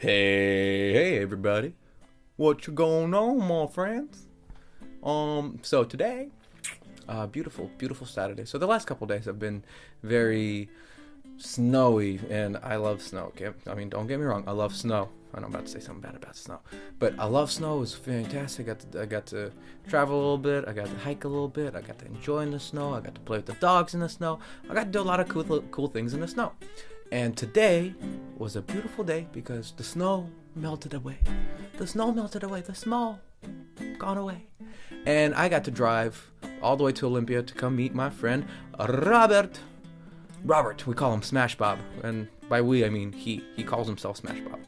Hey everybody. What you going on, my friends? So today, beautiful Saturday. So the last couple days have been very snowy, and I love snow. Okay? I mean, don't get me wrong, I love snow. I know I'm about to say something bad about snow, but I love snow. It's fantastic. I got to travel a little bit. I got to hike a little bit. I got to enjoy in the snow. I got to play with the dogs in the snow. I got to do a lot of cool things in the snow. And today was a beautiful day because the snow melted away. The snow melted away. The snow gone away. And I got to drive all the way to Olympia to come meet my friend Robert. We call him SmashBob. And by we, I mean he calls himself SmashBob.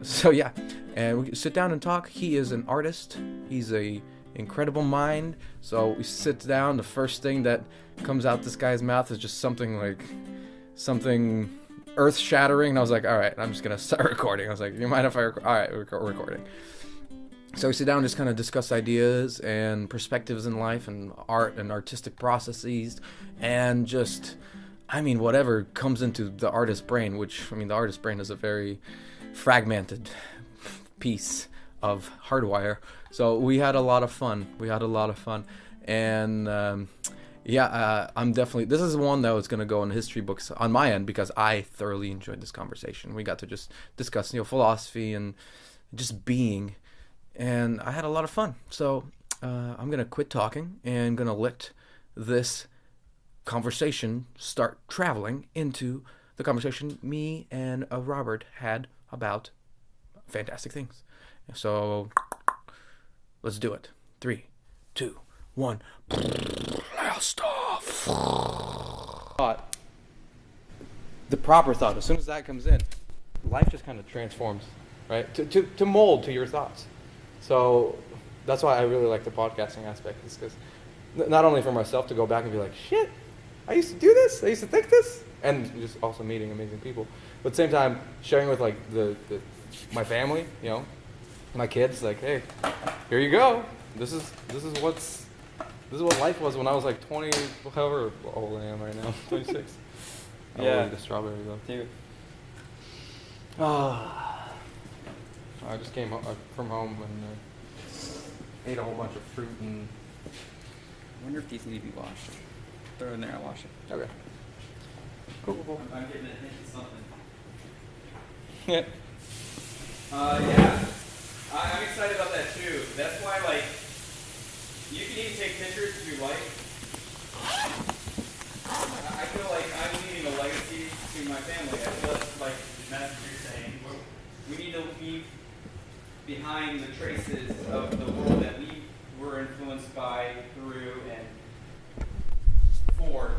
So yeah, and we sit down and talk. He is an artist. He's a incredible mind. So we sit down. The first thing that comes out this guy's mouth is just something earth-shattering. And I was like, all right, I'm just gonna start recording. I was like, you mind if I record? All right, we're recording. So we sit down and just kind of discuss ideas and perspectives in life and art and artistic processes and just, whatever comes into the artist's brain, which, the artist's brain is a very fragmented piece of hardwire. So we had a lot of fun. And I'm definitely, this is one that was going to go in history books on my end because I thoroughly enjoyed this conversation. We got to just discuss, philosophy and just being. And I had a lot of fun. So I'm going to quit talking and going to let this conversation start traveling into the conversation me and Robert had about fantastic things. So let's do it. 3, 2, 1. Blast off. Thought. The proper thought. As soon as that comes in, life just kind of transforms, right? To mold to your thoughts. So that's why I really like the podcasting aspect, is because not only for myself to go back and be like, shit, I used to do this, I used to think this, and just also meeting amazing people. But at the same time, sharing with like my family, my kids, like, hey, here you go. This is what life was when I was like 20, however old I am right now, 26. Yeah. I'll eat a strawberry though. Dude. I just came from home and ate a whole bunch of fruit and. I wonder if these need to be washed. Throw it in there, I'll wash it. Okay. Cool. I'm getting a hint of something. Yeah. Yeah. I'm excited about that too. That's why, you can even take pictures if you like. I feel like I'm leaving a legacy to my family. I feel like the message you're saying. We need to leave behind the traces of the world that we were influenced by, through, and for.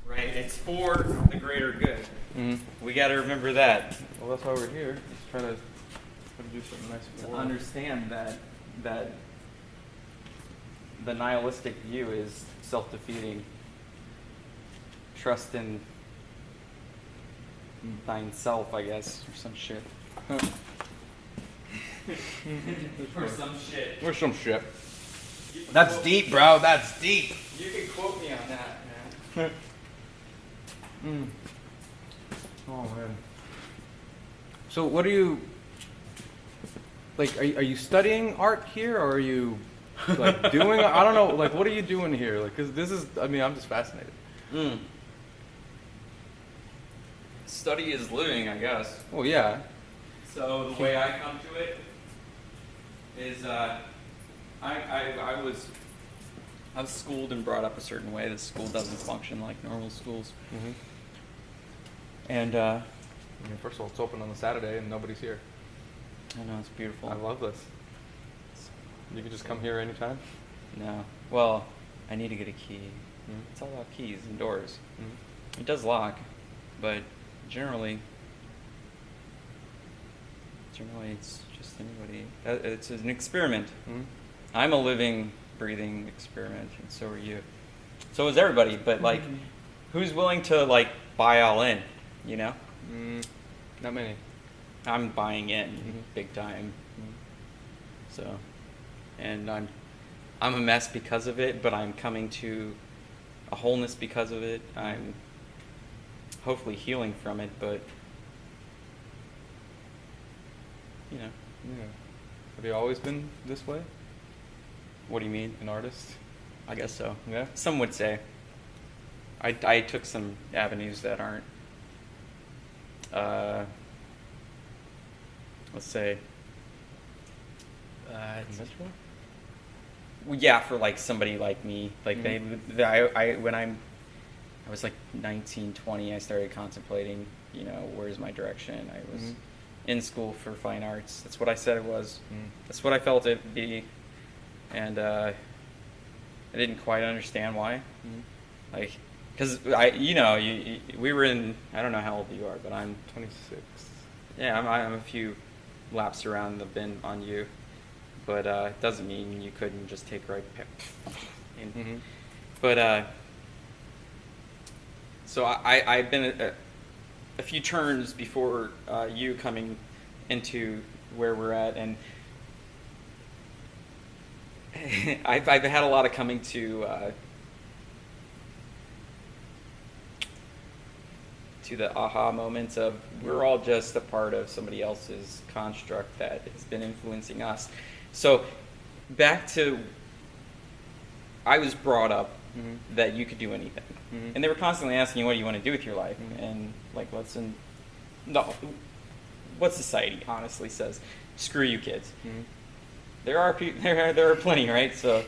Right? It's for the greater good. Mm-hmm. We got to remember that. Well, that's why we're here. Just try to do something nice for the world. Understand that the nihilistic view is self-defeating. Trust in thine self, I guess, or some shit. Or some shit. That's deep, bro. That's deep. You can quote me on that, man. Oh man. So what are you like? Are you studying art here, or are you like doing? I don't know. Like, what are you doing here? Like, because this is. I'm just fascinated. Study is living, I guess. Well, yeah. So the way I come to it is, I was schooled and brought up a certain way. The school doesn't function like normal schools. Mm-hmm. And first of all, it's open on a Saturday and nobody's here. I know, it's beautiful. I love this. You can just come here anytime. No. Well, I need to get a key. Mm-hmm. It's all about keys and doors. Mm-hmm. It does lock, but generally it's just anybody. It's an experiment. Mm-hmm. I'm a living, breathing experiment, and so are you. So is everybody, but who's willing to buy all in, Not many. I'm buying in big time. So, and I'm a mess because of it, but I'm coming to a wholeness because of it. I'm hopefully healing from it, but you know. Yeah. Have you always been this way? What do you mean? An artist? I guess so. Yeah. Some would say. I took some avenues that aren't, let's say, Conventional? well, yeah, for like somebody like me, like when I was like 19, 20, I started contemplating, you know, where's my direction. I was in school for fine arts. That's what I said it was. That's what I felt it'd be, and I didn't quite understand why. Like, because we were in, I don't know how old you are, but I'm 26. Yeah, I'm a few laps around the bend on you, but it doesn't mean you couldn't just take right. But so I've been a few turns before you coming into where we're at, and I've had a lot of coming to the aha moments of we're all just a part of somebody else's construct that has been influencing us. So back to, I was brought up that you could do anything. And they were constantly asking you, what do you want to do with your life? And like, what society honestly says, screw you kids. There are plenty, right? So,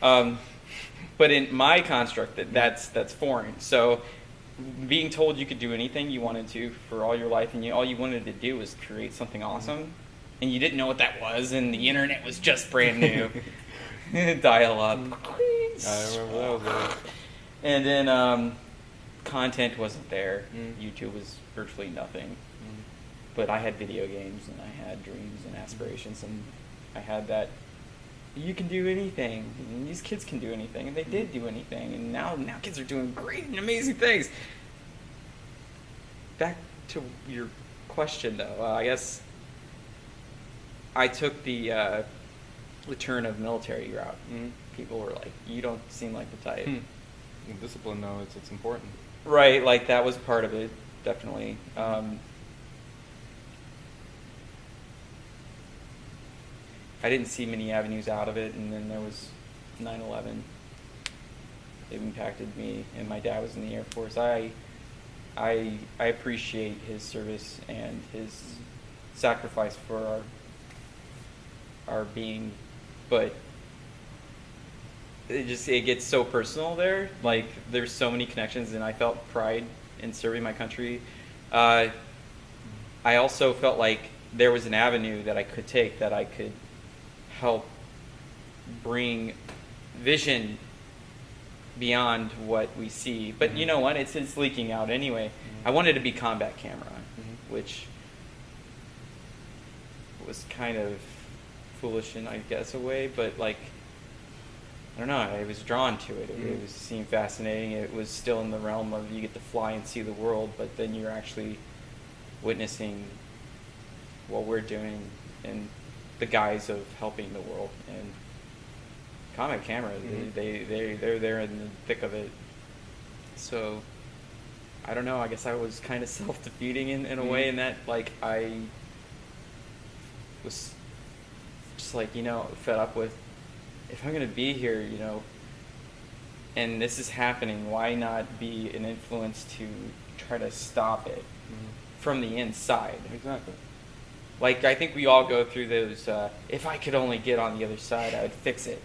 but in my construct, that's foreign. So being told you could do anything you wanted to for all your life, and all you wanted to do was create something awesome, and you didn't know what that was, and the internet was just brand new, dial up. I remember that was it. And then content wasn't there. YouTube was virtually nothing. But I had video games, and I had dreams and aspirations, and I had that. You can do anything, and these kids can do anything, and they did do anything, and now kids are doing great and amazing things. Back to your question, though, I guess I took the turn of military route. People were like, "You don't seem like the type." Discipline, though, it's important. Right, like that was part of it, definitely. I didn't see many avenues out of it, and then there was 9/11. It impacted me, and my dad was in the Air Force. I appreciate his service and his sacrifice for our being, but it gets so personal there. Like, there's so many connections, and I felt pride in serving my country. I also felt like there was an avenue that I could take, that I could help bring vision beyond what we see. But you know what? It's leaking out anyway. I wanted to be combat camera, which was kind of foolish in, I guess, a way. But like, I don't know. I was drawn to it. It seemed fascinating. It was still in the realm of you get to fly and see the world, but then you're actually witnessing what we're doing in the guise of helping the world. And combat camera, they're there in the thick of it. So I don't know, I guess I was kind of self-defeating in a way, in that like I was just like, fed up with, if I'm going to be here, and this is happening, why not be an influence to try to stop it from the inside? Exactly. Like, I think we all go through those, if I could only get on the other side, I would fix it.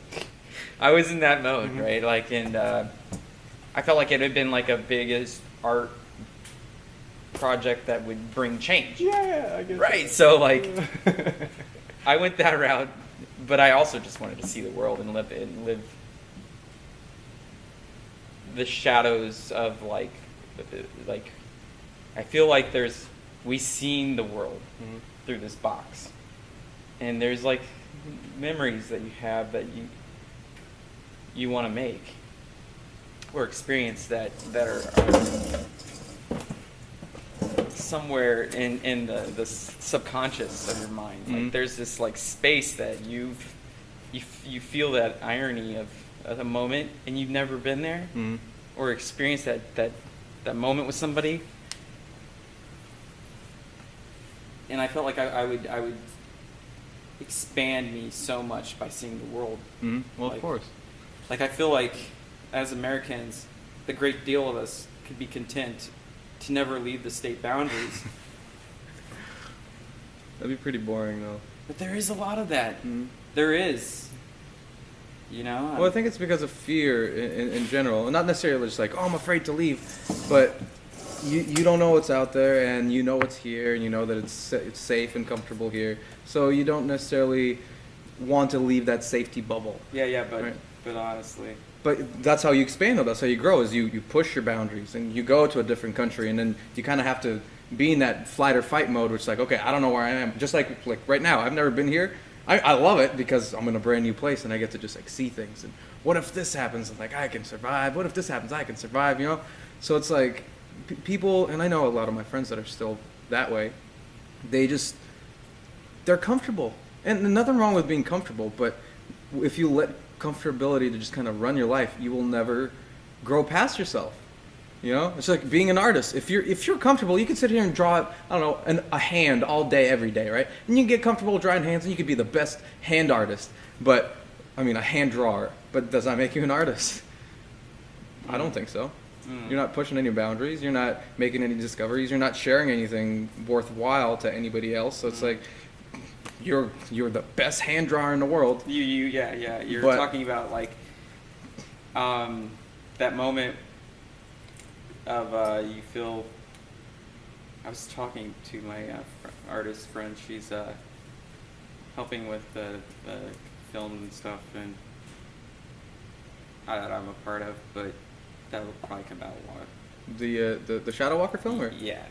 I was in that mode, right? Like, and I felt like it had been like a biggest art project that would bring change. Yeah, I guess. Right, so like, I went that route, but I also just wanted to see the world and live the shadows of like, I feel like we've seen the world through this box, and there's like memories that you have that you want to make or experience that are somewhere in the subconscious of your mind. Like, there's this like space that you feel that irony of a moment, and you've never been there or experienced that moment with somebody. And I felt like I would expand me so much by seeing the world. Mm-hmm. Well, Like- of course. Like, I feel like as Americans, the great deal of us could be content to never leave the state boundaries. That'd be pretty boring, though. But there is a lot of that. Mm-hmm. There is. You know? Well, I think it's because of fear in general, and not necessarily just like, oh, I'm afraid to leave, but you don't know what's out there, and you know what's here, and you know that it's safe and comfortable here, so you don't necessarily want to leave that safety bubble. Yeah, but Right. but honestly, But that's how you expand, though. That's how you grow. Is you push your boundaries, and you go to a different country, and then you kind of have to be in that flight or fight mode, which is like, okay, I don't know where I am. Just like right now, I've never been here. I love it because I'm in a brand new place, and I get to just like see things. And what if this happens? And like I can survive. What if this happens? I can survive. You know. So it's like people, and I know a lot of my friends that are still that way. They're comfortable, and nothing wrong with being comfortable. But if you let comfortability to just kind of run your life, you will never grow past yourself. You know, it's like being an artist. If you're comfortable, you can sit here and draw, I don't know, a hand all day, every day, right? And you can get comfortable drawing hands, and you could be the best hand artist. But I mean, a hand drawer. But does that make you an artist? I don't think so. You're not pushing any boundaries. You're not making any discoveries. You're not sharing anything worthwhile to anybody else. So it's like you're the best hand drawer in the world. yeah. You're But- talking about like that moment of you feel. I was talking to my artist friend. She's helping with the film and stuff, and that I'm a part of, but that will probably come out a lot. The Shadow Walker film, or? Yeah.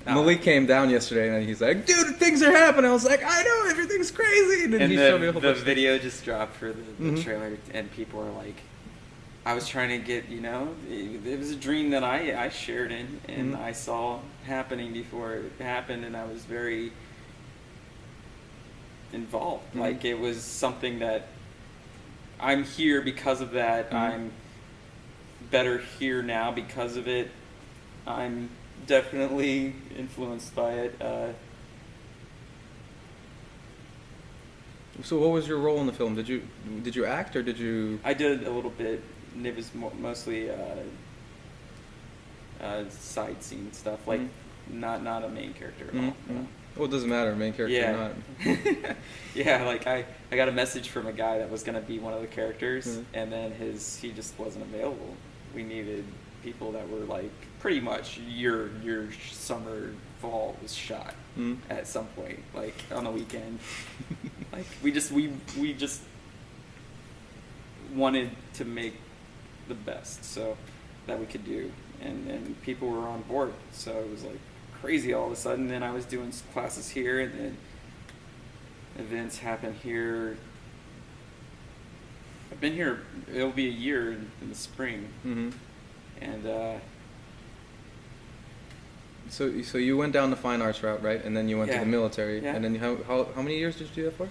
Malik came down yesterday and he's like, dude, things are happening. I was like, I know, everything's crazy. And then And he showed me a whole the bunch of video just dropped for the Mhm. trailer, and people are like, I was trying to get, it was a dream that I shared in, and Mhm. I saw happening before it happened, and I was very involved. Mhm. Like, it was something that I'm here because of that. Mhm. I'm better here now because of it. I'm definitely influenced by it. So what was your role in the film? Did you act, or did you? I did a little bit. And it was mostly side scene stuff, like not a main character at all. Mm-hmm. Well, it doesn't matter, main character or not. Yeah, like I got a message from a guy that was gonna be one of the characters, Mhm. and then he just wasn't available. We needed people that were like pretty much your summer fall was shot Mhm. at some point, like on the weekend. Like we just wanted to make the best so that we could do, and people were on board, so it was like crazy all of a sudden. Then I was doing classes here, and then events happen here. I've been here, it'll be a year in the spring, Mm-hmm. and So you went down the fine arts route, right? And then you went to Yeah. the military. Yeah. And then how many years did you do that for?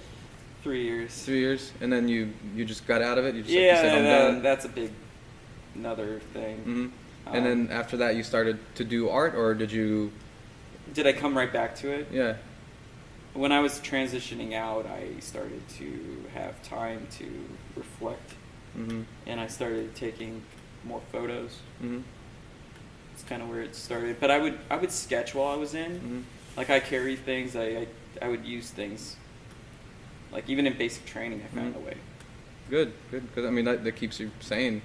3 years. 3 years. And then you just got out of it. You just Yeah, you said, I'm done. that's another thing. Mhm. And then after that, you started to do art, or did you? Did I come right back to it? Yeah. When I was transitioning out, I started to have time to reflect, Mm-hmm. and I started taking more photos. Mm-hmm. It's kind of where it started. But I would sketch while I was in. Mm-hmm. Like, I carried things. I would use things. Like, even in basic training, I found Mhm. a way. Good. Because I mean that keeps you sane.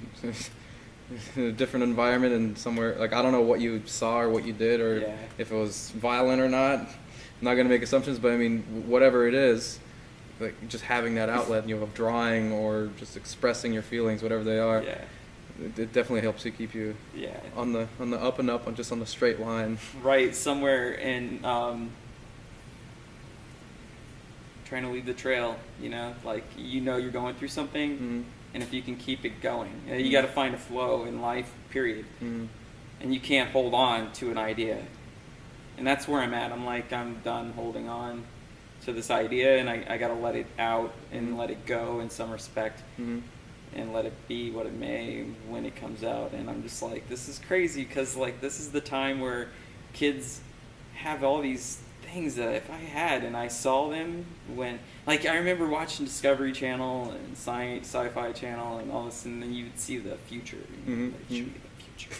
In a different environment and somewhere like I don't know what you saw or what you did or Yeah. if it was violent or not. I'm not gonna make assumptions, but I mean whatever it is, like just having that outlet, of drawing or just expressing your feelings, whatever they are, Yeah. it definitely helps you keep you Yeah. on the up and up, just on the straight line. Right, somewhere in trying to lead the trail, like you're going through something, Mm-hmm. and if you can keep it going, you got to find a flow in life, period. Mm-hmm. And you can't hold on to an idea, and that's where I'm at. I'm done holding on to this idea, and I got to let it out and let it go in some respect, Mm-hmm. and let it be what it may when it comes out. And I'm just like, this is crazy, because like this is the time where kids have all these things that if I had and I saw them when, like, I remember watching Discovery Channel and Sci-Fi Channel and all this, and then you would see the future. Like, show me the future.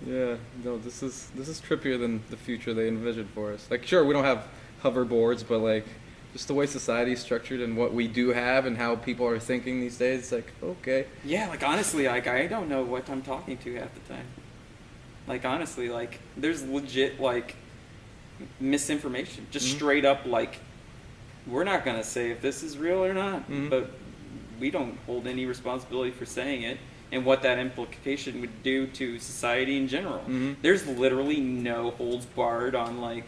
Yeah, no, this is trippier than the future they envisioned for us. Like, sure, we don't have hoverboards, but like, just the way society is structured and what we do have and how people are thinking these days, it's like, okay. Yeah, like, honestly, like, I don't know what I'm talking to half the time. Like, honestly, like, there's legit, like, misinformation. Just straight up, like, we're not going to say if this is real or not, but we don't hold any responsibility for saying it and what that implication would do to society in general. There's literally no holds barred on, like,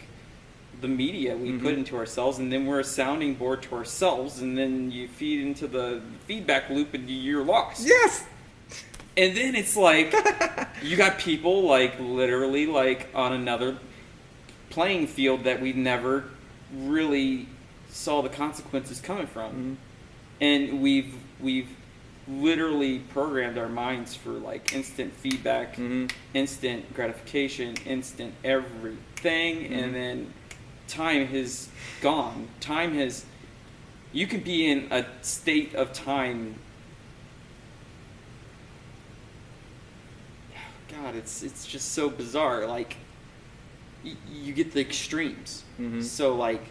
the media we put into ourselves, and then we're a sounding board to ourselves, and then you feed into the feedback loop and you're lost. Yes! And then it's like, you got people, like, literally, like, on another playing field that we never really saw the consequences coming from. And we've literally programmed our minds for, like, instant feedback, instant gratification, instant everything, and then time has gone. You can be in a state of time. God, it's just so bizarre. Like, you get the extremes. So, like,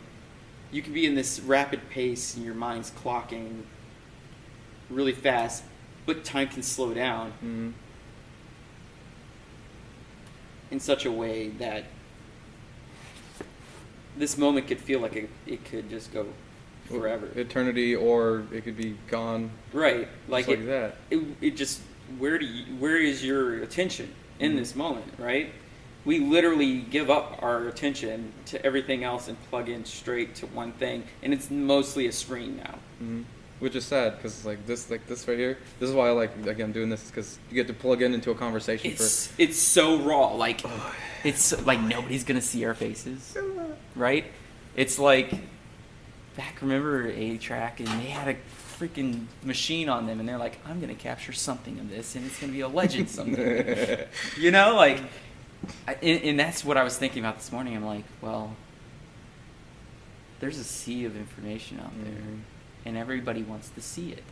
you can be in this rapid pace and your mind's clocking really fast, but time can slow down in such a way that this moment could feel like it could just go forever. Eternity, or it could be gone. Right. Like, that. It just, where is your attention in this moment, right? We literally give up our attention to everything else and plug in straight to one thing, and it's mostly a screen now. Which is sad, because like this right here, this is why I like, again, doing this, because you get to plug into a conversation. It's so raw. Like, it's like nobody's gonna see our faces, right? It's like, remember 8-track, and they had a freaking machine on them, and they're like, I'm gonna capture something of this, and it's gonna be a legend someday. You know, like, and that's what I was thinking about this morning. I'm like, well, there's a sea of information out there, and everybody wants to see it.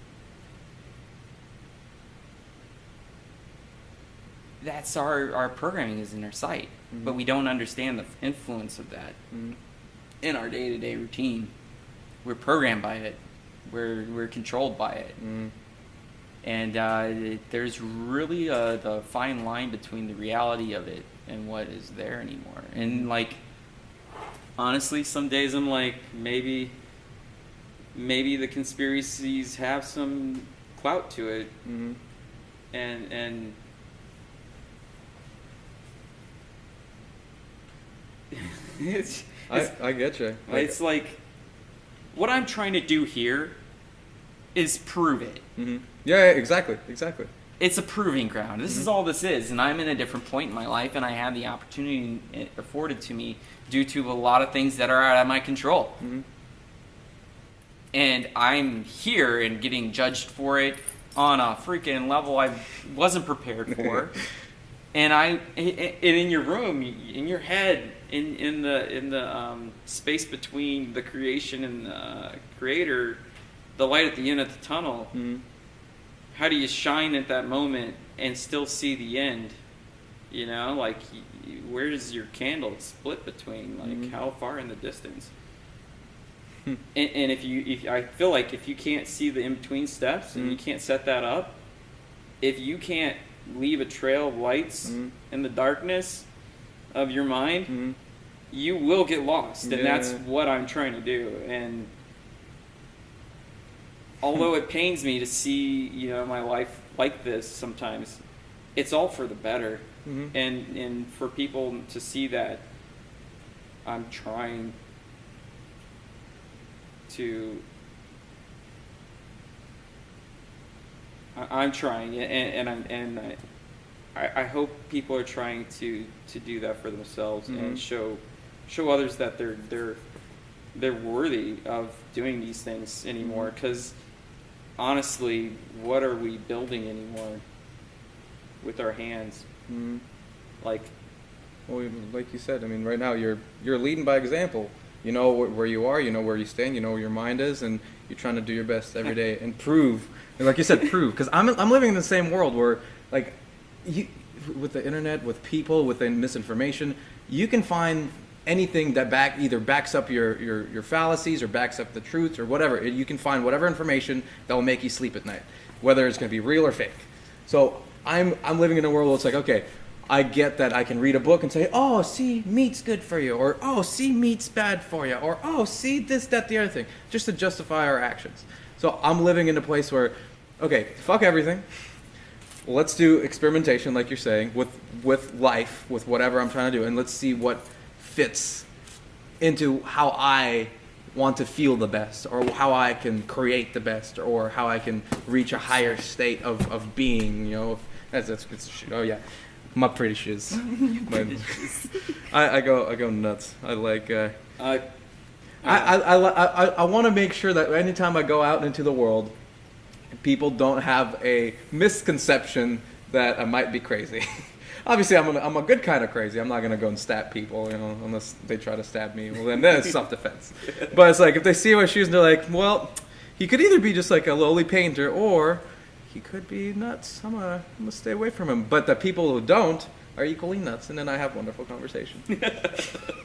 That's our programming is in our sight, but we don't understand the influence of that in our day-to-day routine. We're programmed by it. We're controlled by it. And there's really the fine line between the reality of it and what is there anymore. And, like, honestly, some days I'm like, maybe the conspiracies have some clout to it. And I get you. It's like, what I'm trying to do here is prove it. Yeah, exactly. It's a proving ground. This is all this is, and I'm in a different point in my life, and I have the opportunity afforded to me due to a lot of things that are out of my control. And I'm here and getting judged for it on a freaking level I wasn't prepared for. And in your room, in your head, in the space between the creation and the creator, the light at the end of the tunnel. How do you shine at that moment and still see the end? You know, like, where does your candle split between? Like, how far in the distance? And if I feel like if you can't see the in between steps and you can't set that up, if you can't leave a trail of lights in the darkness of your mind, you will get lost. And that's what I'm trying to do. And although it pains me to see, you know, my life like this sometimes, it's all for the better. And for people to see that I'm trying to I hope people are trying to do that for themselves and show others that they're worthy of doing these things anymore. Because honestly, what are we building anymore with our hands? Like, Well, like you said, I mean, right now you're leading by example. You know where you are, you know where you stand, you know where your mind is, and you're trying to do your best every day and prove. And like you said, prove. Because I'm living in the same world where, like, with the internet, with people, with the misinformation, you can find anything that either backs up your fallacies or backs up the truth or whatever. You can find whatever information that will make you sleep at night, whether it's going to be real or fake. So I'm living in a world where it's like, okay, I get that I can read a book and say, oh, see, meat's good for you, or oh, see, meat's bad for you, or oh, see, this, that, the other thing, just to justify our actions. So I'm living in a place where, okay, fuck everything. Let's do experimentation, like you're saying, with life, with whatever I'm trying to do, and let's see what fits into how I want to feel the best, or how I can create the best, or how I can reach a higher state of being, you know. That's oh yeah. My pretty shiz. I go nuts. I like. I want to make sure that anytime I go out into the world, people don't have a misconception that I might be crazy. Obviously, I'm a good kind of crazy. I'm not gonna go and stab people, you know, unless they try to stab me. Well, then it's self-defense. But it's like if they see my shoes and they're like, well, he could either be just like a lowly painter or he could be nuts. I'm gonna stay away from him. But the people who don't are equally nuts, and then I have wonderful conversation.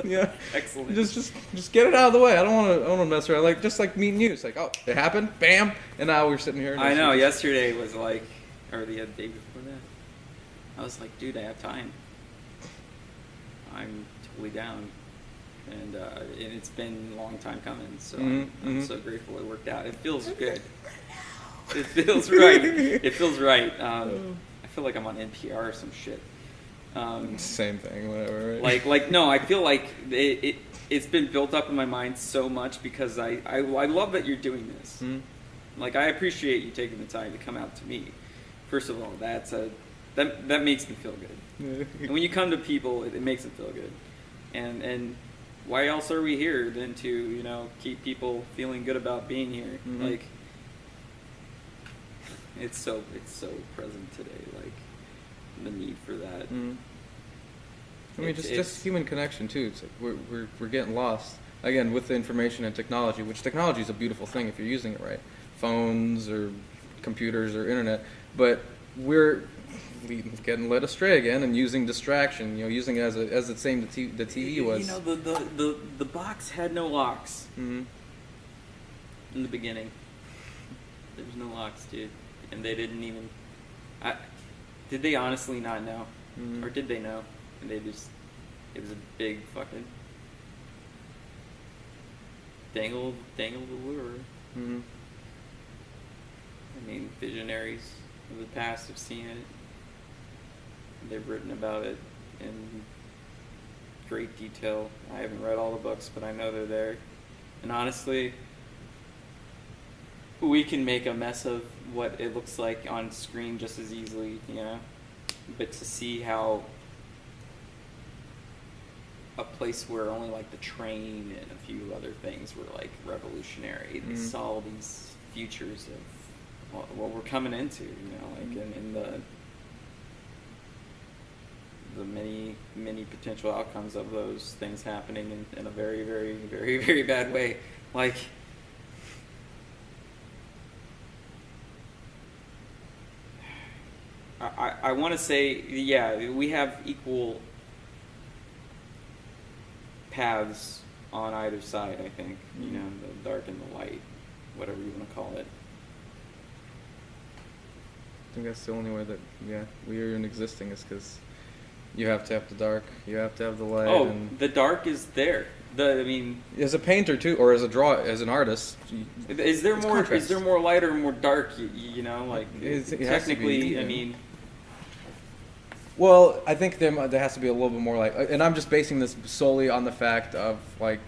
Yeah, Excellent. Just get it out of the way. I don't want to mess around. Like just like meeting you. It's like, oh, it happened, bam, and now we're sitting here. I know. Yesterday was like, or the day before that. I was like, dude, I have time. I'm totally down, and it's been a long time coming. So I'm so grateful it worked out. It feels good. It feels right. It feels right. I feel like I'm on NPR or some shit. Same thing, whatever. Right? Like no, I feel like it's been built up in my mind so much because I love that you're doing this. Like I appreciate you taking the time to come out to me. First of all, that makes me feel good. And when you come to people, it makes them feel good. And why else are we here than to, you know, keep people feeling good about being here? Like it's so present today, like the need for that. I mean, just human connection too. It's like we're getting lost again with the information and technology, which technology is a beautiful thing if you're using it right, phones or computers or internet. But we're getting led astray again and using distraction. You know, using it as the same the TV was. You know, the box had no locks in the beginning. There was no locks, dude. And they didn't even. Did they honestly not know, or did they know? And they just. It was a big fucking. Dangle the lure. I mean, visionaries of the past have seen it. They've written about it in great detail. I haven't read all the books, but I know they're there. And honestly, we can make a mess of what it looks like on screen just as easily, you know? But to see how a place where only like the train and a few other things were like revolutionary, and saw all these futures of what we're coming into, you know, like in the many potential outcomes of those things happening in a very, very, very, very bad way. Like, I want to say, yeah, we have equal paths on either side, I think. You know, the dark and the light, whatever you want to call it. I think that's the only way that, we are even existing is because you have to have the dark, you have to have the light. Oh, and the dark is there. As a painter too, or as an artist. Is there more light or more dark? You know, like technically, I mean. Well, I think there has to be a little bit more light, and I'm just basing this solely on the fact of like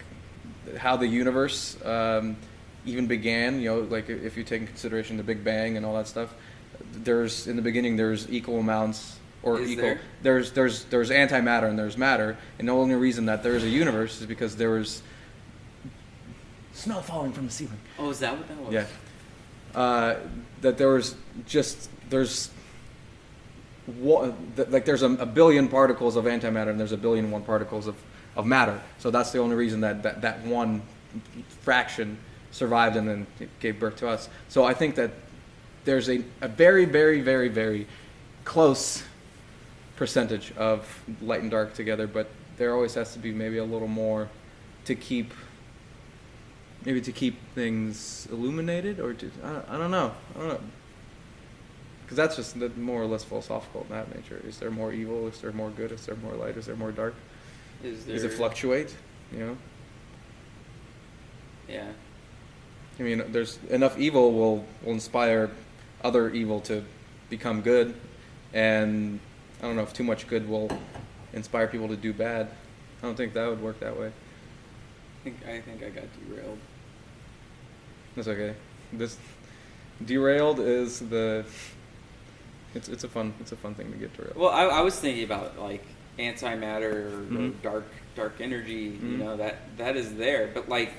how the universe even began. You know, like if you take in consideration the Big Bang and all that stuff, in the beginning there's equal amounts. Or is equal. There? There's antimatter and there's matter, and the only reason that there is a universe is because there was snow falling from the ceiling. Oh, is that what that was? Yeah. That there's like there's a billion particles of antimatter and there's a billion and one particles of matter. So that's the only reason that one fraction survived and then it gave birth to us. So I think that there's a very, very, very, very close percentage of light and dark together, but there always has to be maybe a little more to keep things illuminated, or I don't know. Because that's just more or less philosophical in that nature. Is there more evil? Is there more good? Is there more light? Is there more dark? Does it fluctuate? You know? Yeah. I mean, there's enough evil will inspire other evil to become good, and I don't know if too much good will inspire people to do bad. I don't think that would work that way. I think I got derailed. That's okay. This derailed is it's a fun thing to get derailed. Well, I was thinking about like antimatter or Mm-hmm. dark energy. Mm-hmm. You know, that is there, but like,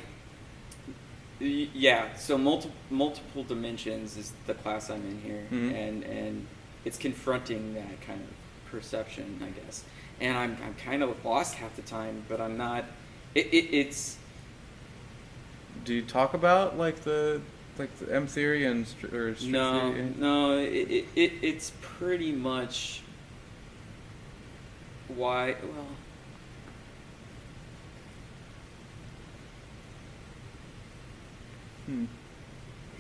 yeah. So multiple dimensions is the class I'm in here, Mm-hmm. and it's confronting that kind of perception, I guess. And I'm kind of lost half the time, but I'm not. It's. Do you talk about like the M theory and or string No, theory? no, it's pretty much why. Well,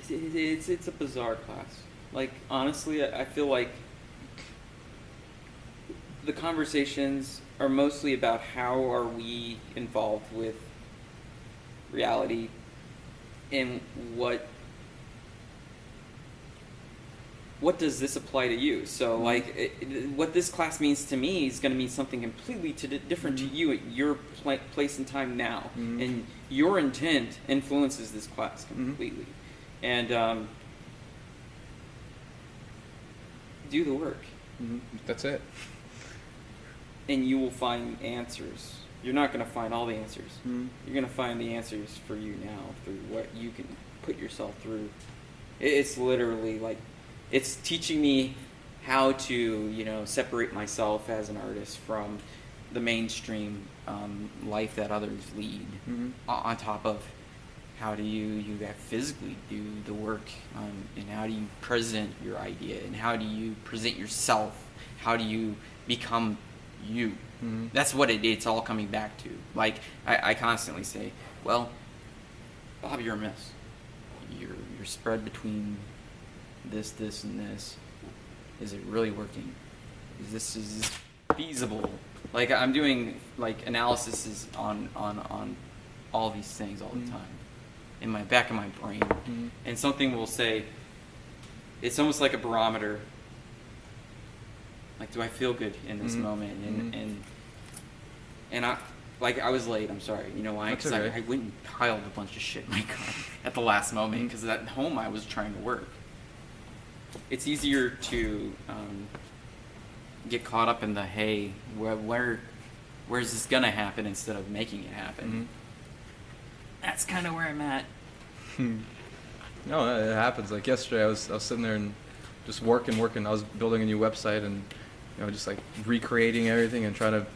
it's a bizarre class. Like honestly, I feel like the conversations are mostly about how are we involved with reality and what does this apply to you? So like what this class means to me is going to mean something completely different to you at your place and time now, and your intent influences this class completely. And do the work, That's it. and you will find answers. You're not going to find all the answers. Mm-hmm. You're going to find the answers for you now through what you can put yourself through. It's literally like, it's teaching me how to, you know, separate myself as an artist from the mainstream life that others lead. On top of how do you physically do the work, and how do you present your idea, and how do you present yourself, how do you become you. That's what it's all coming back to. Like I constantly say, well, Bob, you're a mess. You're spread between this, and this. Is it really working? Is this feasible? Like I'm doing like analysis on all these things all the time in my back of my brain, and something will say, it's almost like a barometer. Like, do I feel good in this moment? And I was late. I'm sorry. You know why? Because okay. I went and piled a bunch of shit in my car at the last moment. Because at home I was trying to work. It's easier to get caught up in the hey, where's this gonna happen instead of making it happen. That's kind of where I'm at. No, it happens. Like yesterday, I was sitting there and just working. I was building a new website and, you know, just like recreating everything and trying to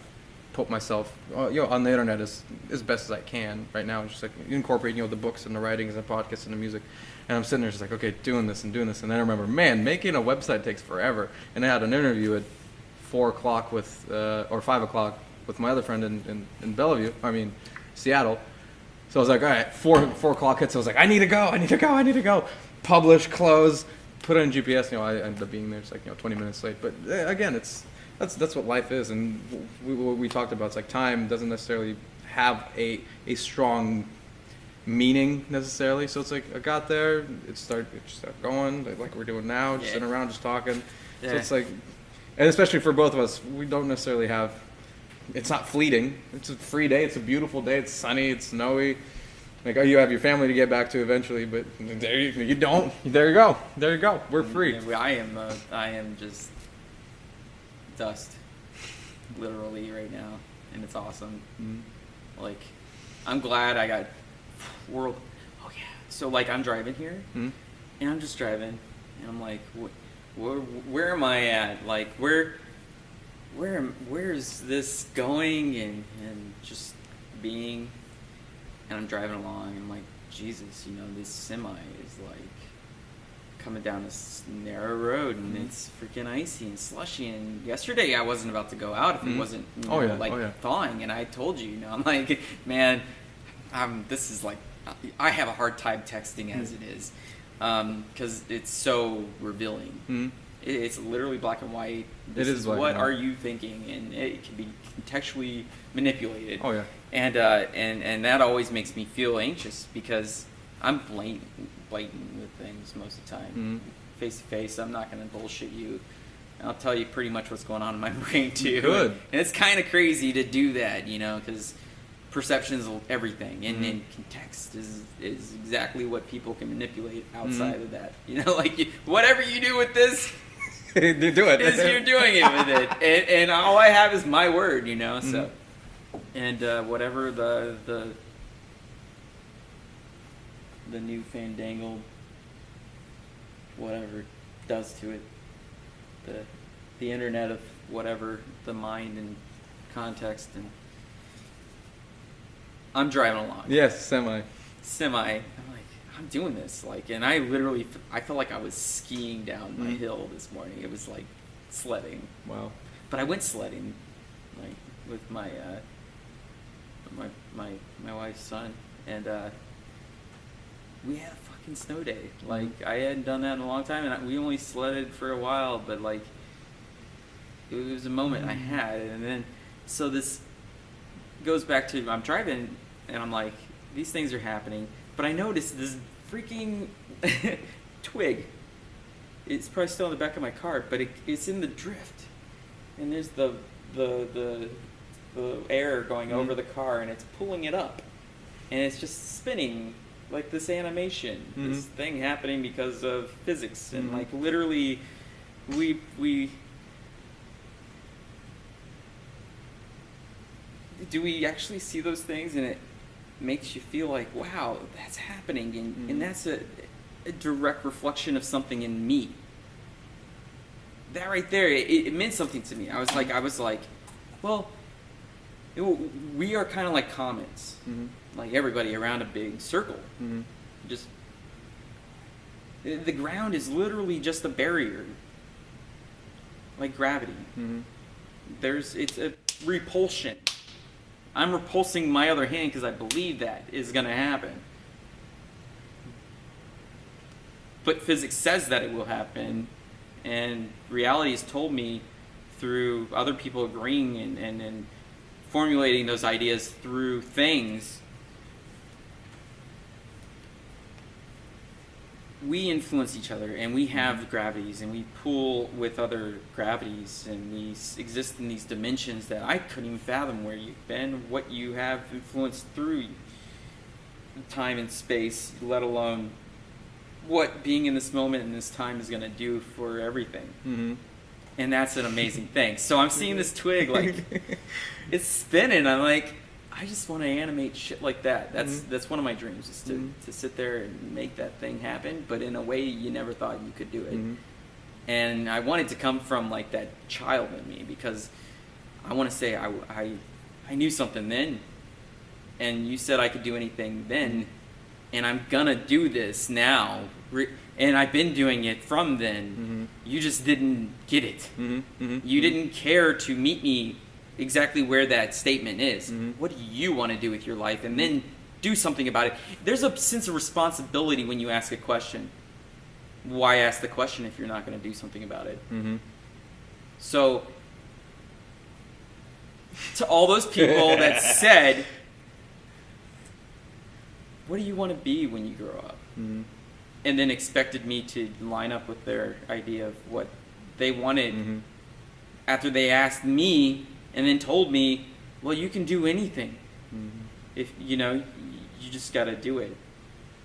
put myself, you know, on the internet as best as I can right now. Just like incorporating, you know, the books and the writings and the podcasts and the music. And I'm sitting there just like, okay, doing this. And then I remember, man, making a website takes forever. And I had an interview at 4 o'clock with, or 5 o'clock with my other friend in Bellevue. I mean, Seattle. So I was like, all right, 4 o'clock hits. I was like, I need to go. Publish, close, put it in GPS. You know, I ended up being there. It's like, you know, 20 minutes late. But again, that's what life is. And what we talked about, it's like time doesn't necessarily have a strong meaning necessarily. So it's like I got there, it started going like we're doing now, just sitting around, just talking. Yeah. So it's like, and especially for both of us, we don't necessarily have. It's not fleeting. It's a free day. It's a beautiful day. It's sunny. It's snowy. Like, oh, you have your family to get back to eventually, but there you don't. There you go. We're free. Yeah, I am just dust, literally right now, and it's awesome. Like, I'm glad I got world. Oh yeah. So like, I'm driving here, and I'm just driving, and I'm like, where am I at? Like, where's this going? And just being, and I'm driving along, and I'm like, Jesus, you know, this semi is like coming down this narrow road, and it's freaking icy and slushy. And yesterday I wasn't about to go out if it wasn't, you know, thawing. And I told you, you know, I'm like, man, this is like, I have a hard time texting as it is, because it's so revealing. It's literally black and white. This is what are you thinking, and it can be contextually manipulated. Oh yeah. And that always makes me feel anxious, because I'm blatant with things most of the time. Face to face, I'm not going to bullshit you. I'll tell you pretty much what's going on in my brain too. Good. And it's kind of crazy to do that, you know, because perception is everything, and then context is exactly what people can manipulate outside of that. You know, like whatever you do with this, you do it. is you're doing it with it, and all I have is my word, you know. So, and whatever the new fandangled whatever does to it, the internet of whatever, the mind and context, and I'm driving along. Yes, semi. I'm like, I'm doing this, like, and I felt like I was skiing down my hill this morning. It was like sledding. Wow. But I went sledding, like, with my wife's son, and we had a fucking snow day. Like, I hadn't done that in a long time, and we only sledded for a while, but like, it was a moment I had. And then, so this goes back to, I'm driving, and I'm like, these things are happening, but I noticed this freaking twig. It's probably still in the back of my car, but it's in the drift, and there's the air going over the car, and it's pulling it up, and it's just spinning like this animation, this thing happening because of physics, and like literally, we do we actually see those things, and it makes you feel like, wow, that's happening, and that's a direct reflection of something in me. That right there, it meant something to me. I was like, well, we are kind of like comets, like everybody around a big circle. Just the ground is literally just a barrier, like gravity. It's a repulsion. I'm repulsing my other hand because I believe that is going to happen. But physics says that it will happen, and reality has told me through other people agreeing and formulating those ideas through things. We influence each other, and we have gravities, and we pull with other gravities, and we exist in these dimensions that I couldn't even fathom where you've been, what you have influenced through time and space, let alone what being in this moment and this time is going to do for everything. And that's an amazing thing. So I'm seeing this twig, like, it's spinning. I'm like, I just want to animate shit like that. That's one of my dreams, is to sit there and make that thing happen, but in a way you never thought you could do it. And I want it to come from like that child in me, because I want to say I knew something then, and you said I could do anything then, and I'm gonna do this now, and I've been doing it from then. You just didn't get it. You didn't care to meet me exactly where that statement is. What do you want to do with your life? And then do something about it. There's a sense of responsibility when you ask a question. Why ask the question if you're not going to do something about it? So, to all those people that said, what do you want to be when you grow up? And then expected me to line up with their idea of what they wanted after they asked me, and then told me, well, you can do anything. If, you know, you just got to do it.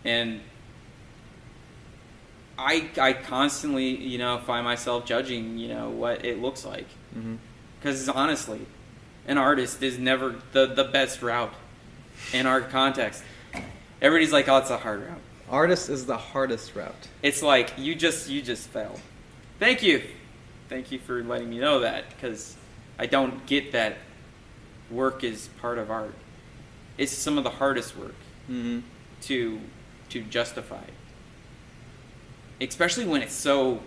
And I constantly, you know, find myself judging, you know, what it looks like. Because honestly, an artist is never the best route in our context. Everybody's like, oh, it's a hard route. Artist is the hardest route. It's like, you just fail. Thank you. Thank you for letting me know that, because I don't get that work is part of art. It's some of the hardest work to justify, especially when it's so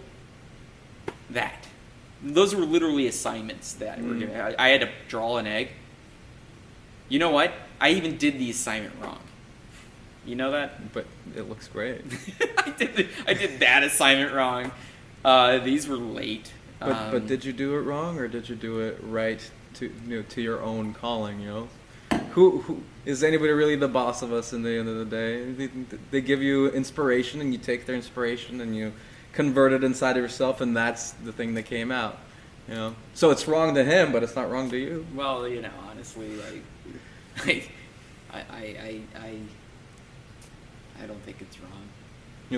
that. Those were literally assignments that were given. I had to draw an egg. You know what? I even did the assignment wrong. You know that? But it looks great. I did that assignment wrong. These were late. But did you do it wrong, or did you do it right to your own calling? Who is anybody really the boss of us in the end of the day? They give you inspiration, and you take their inspiration and you convert it inside of yourself, and that's the thing that came out. So it's wrong to him, but it's not wrong to you. Well, honestly, like, I don't think it's wrong.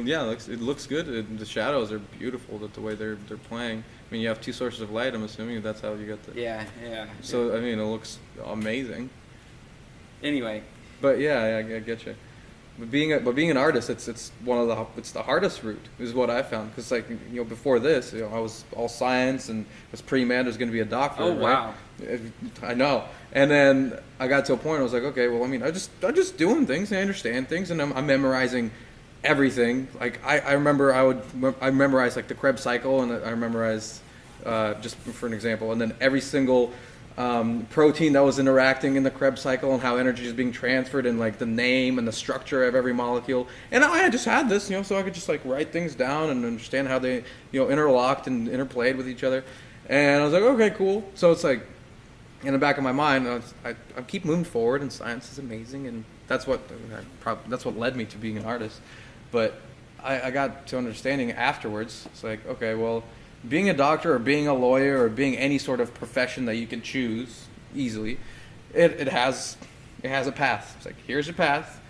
Yeah, it looks good. The shadows are beautiful. The way they're playing. I mean, you have two sources of light. I'm assuming that's how you got the. Yeah. So I mean, it looks amazing. Anyway. But yeah, I get you. But being an artist, it's the hardest route is what I found, because before this, I was all science and was pre-med, I was going to be a doctor. Oh right? Wow. I know. And then I got to a point I was like, okay, well, I mean, I'm just doing things and I understand things, and I'm memorizing everything. Like I remember I memorized like the Krebs cycle, and I memorized just for an example, and then every single protein that was interacting in the Krebs cycle and how energy is being transferred, and like the name and the structure of every molecule. And I just had this, so I could just like write things down and understand how they, interlocked and interplayed with each other. And I was like, okay, cool. So it's like in the back of my mind, I keep moving forward, and science is amazing, and that's what led me to being an artist. But I got to understanding afterwards. It's like, okay, well, being a doctor or being a lawyer or being any sort of profession that you can choose easily, it has a path. It's like, here's your path.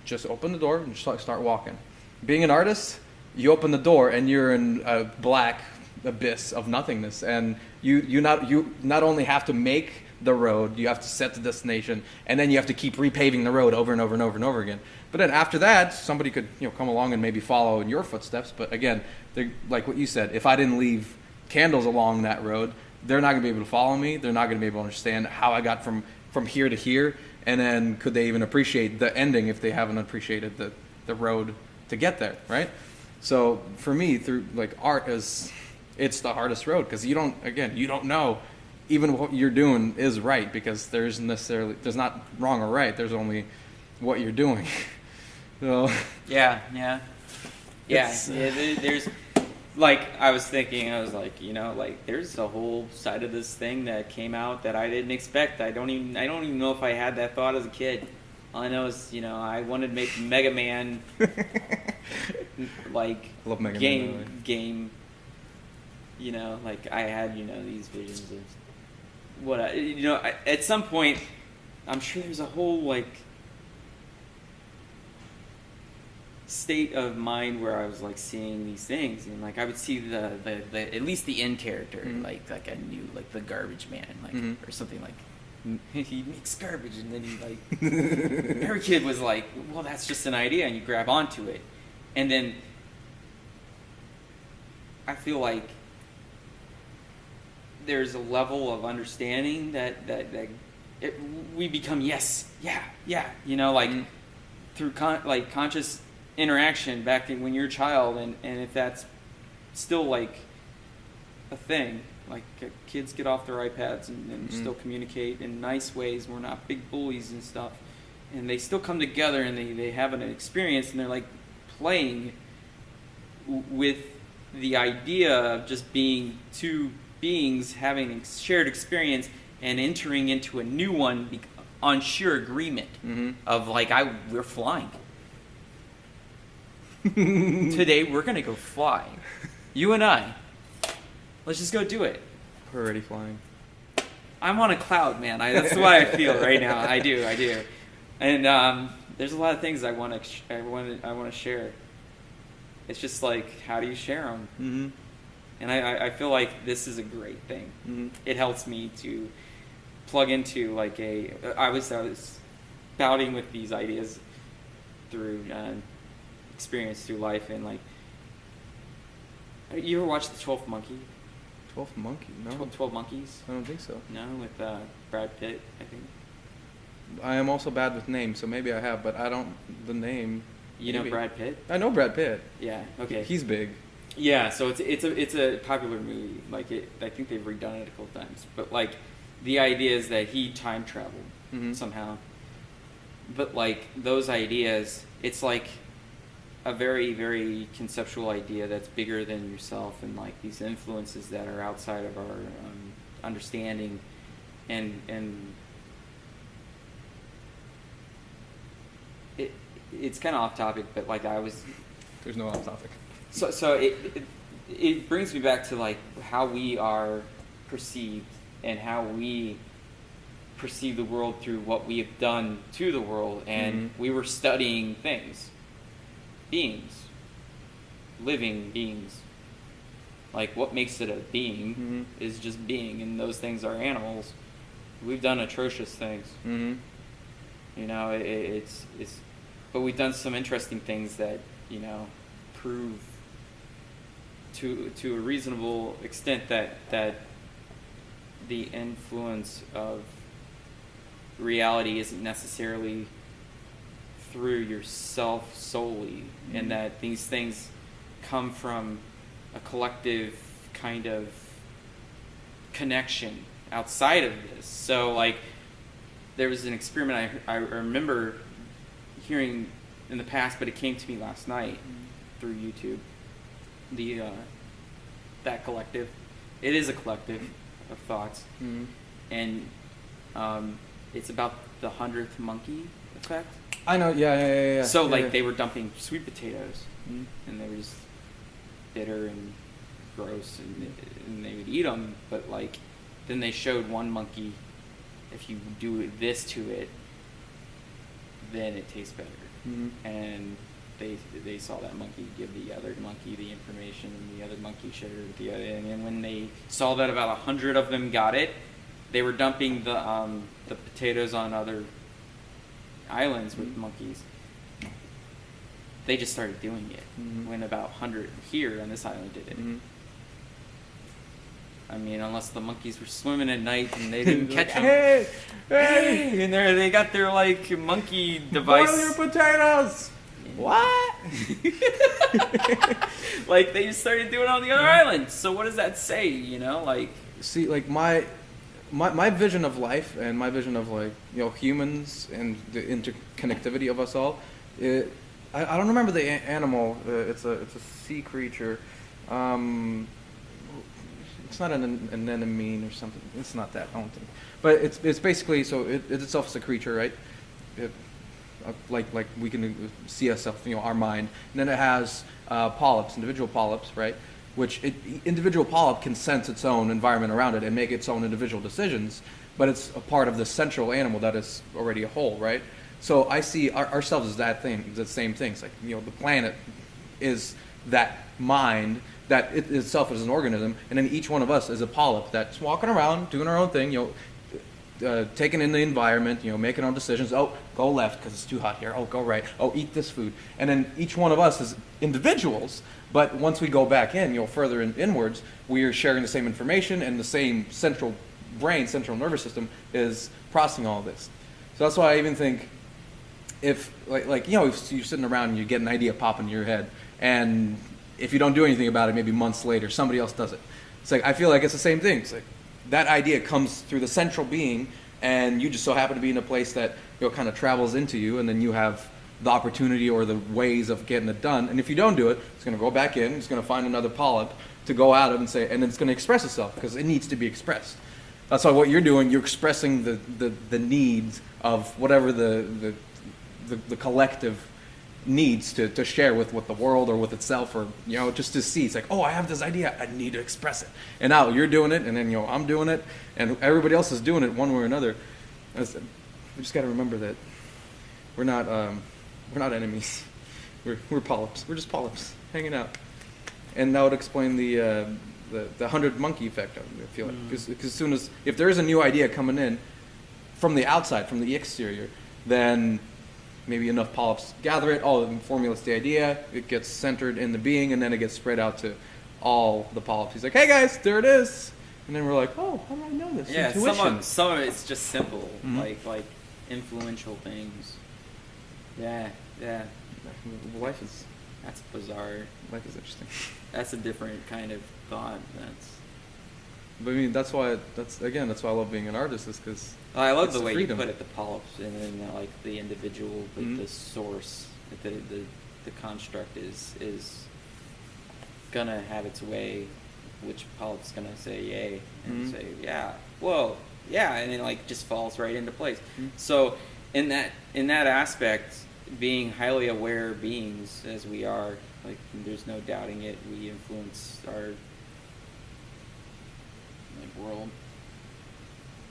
Just open the door and just start walking. Being an artist, you open the door and you're in a black abyss of nothingness, and you not only have to make the road, you have to set the destination, and then you have to keep repaving the road over and over and over and over again. But then after that, somebody could come along and maybe follow in your footsteps. But again, like what you said, if I didn't leave candles along that road, they're not going to be able to follow me. They're not going to be able to understand how I got from here to here. And then could they even appreciate the ending if they haven't appreciated the road to get there, right? So for me, through like art, it's the hardest road, because you don't know even what you're doing is right, because there's not wrong or right. There's only what you're doing. So yeah. There's like, I was thinking, I was like, like there's a whole side of this thing that came out that I didn't expect. I don't even know if I had that thought as a kid. All I know is, I wanted to make Mega Man like love Mega Man. Like I had these visions of what at some point, I'm sure there's a whole like state of mind where I was like seeing these things, and like I would see the at least the end character, like I knew like the garbage man, like or something, like he makes garbage, and then he like every kid was like, well, that's just an idea, and you grab onto it, and then I feel like there's a level of understanding that we become through conscious interaction back when you're a child, and if that's still like a thing, like kids get off their iPads and still communicate in nice ways, we're not big bullies and stuff, and they still come together and they have an experience, and they're like playing with the idea of just being two beings having a shared experience and entering into a new one on sheer agreement of like, we're flying. Today we're gonna go fly. You and I. Let's just go do it. We're already flying. I'm on a cloud, man. That's the way I feel right now. I do. And there's a lot of things I want to share. It's just like, how do you share them? Mm-hmm. And I feel like this is a great thing. Mm-hmm. It helps me to plug into like I was spouting with these ideas through experience through life, and like You ever watched The 12th Monkey? 12th Monkey? No. 12 Monkeys? I don't think so. No, with Brad Pitt, I think. I am also bad with names, so maybe I have, but I don't. The name. You know maybe. Brad Pitt? I know Brad Pitt. Yeah. Okay. He's big. Yeah. So it's a popular movie. Like I think they've redone it a couple times. But like, the idea is that he time traveled somehow. But like those ideas, it's like a very, very conceptual idea that's bigger than yourself, and like these influences that are outside of our understanding, and it's kind of off topic, but like There's no off topic. So it brings me back to like how we are perceived and how we perceive the world through what we have done to the world, and we were studying beings, living beings. Like what makes it a being is just being, and those things are animals. We've done atrocious things. You know, it's but we've done some interesting things that, you know, prove to a reasonable extent that the influence of reality isn't necessarily through yourself solely, and that these things come from a collective kind of connection outside of this. So like there was an experiment I remember hearing in the past, but it came to me last night through YouTube. That collective, it is a collective of thoughts, and it's about the 100th monkey effect. I know, yeah. So yeah, like yeah. they were dumping sweet potatoes, and they were just bitter and gross, and they would eat them. But like then they showed one monkey, if you do this to it, then it tastes better. And they saw that monkey give the other monkey the information, and the other monkey shared it with the other. And then when they saw that about 100 of them got it, they were dumping the potatoes on other islands with monkeys. They just started doing it when about 100 here on this island did it. I mean, unless the monkeys were swimming at night and they didn't catch them. Hey! And they got their like monkey device. Boil your potatoes! What? Like they just started doing it on the other islands. So what does that say? You know, like. See, like my vision of life and my vision of like, you know, humans and the interconnectivity of us all. I don't remember the animal. It's a sea creature. It's not an anemone or something. It's not that, I don't think. But it's basically, so it itself is a creature, right? Like we can see ourselves, you know, our mind. And then it has polyps, individual polyps, right? Which individual polyp can sense its own environment around it and make its own individual decisions. But it's a part of the central animal that is already a whole, right? So I see ourselves as that thing, the same things. Like, you know, the planet is that mind that it itself is an organism, and then each one of us is a polyp that's walking around doing our own thing, you know, taking in the environment, you know, making our own decisions. Oh, go left because it's too hot here. Oh, go right. Oh, eat this food. And then each one of us is individuals, but once we go back in, you know, further inwards, we are sharing the same information, and the same central brain, central nervous system is processing all of this. So that's why I even think if, like you know, if you're sitting around and you get an idea pop into your head, and if you don't do anything about it, maybe months later, somebody else does it. It's like, I feel like it's the same thing. It's like that idea comes through the central being, and you just so happen to be in a place that, you know, kind of travels into you, and then you have the opportunity or the ways of getting it done. And if you don't do it, it's going to go back in, it's going to find another polyp to go out of and say, and then it's going to express itself because it needs to be expressed. That's why what you're doing, you're expressing the needs of whatever the collective needs to share with the world or with itself, or, you know, just to see. It's like, oh, I have this idea, I need to express it. And now you're doing it, and then, you know, I'm doing it, and everybody else is doing it one way or another. We just got to remember that we're not enemies. We're polyps. We're just polyps hanging out. And that would explain the 100 monkey effect, I feel like. Because as soon as, if there is a new idea coming in from the outside, from the exterior, then maybe enough polyps gather it, formulates the idea, it gets centered in the being, and then it gets spread out to all the polyps. He's like, hey guys, there it is. And then we're like, oh, how do I know this? Yeah, Intuition. some of it's just simple, Mhm. like influential things. Yeah. Life is That's bizarre. interesting. That's a different kind of thought. But I mean, that's why I love being an artist, is because I love it's the way freedom. you put it, the polyps, and then like the individual, Mhm. the source, the construct is gonna have its way. Which polyp's gonna say yay and Mhm. say yeah, whoa, yeah, and then like just falls right into place. Mhm. So in that aspect, being highly aware beings as we are, like there's no doubting it, we influence our like world.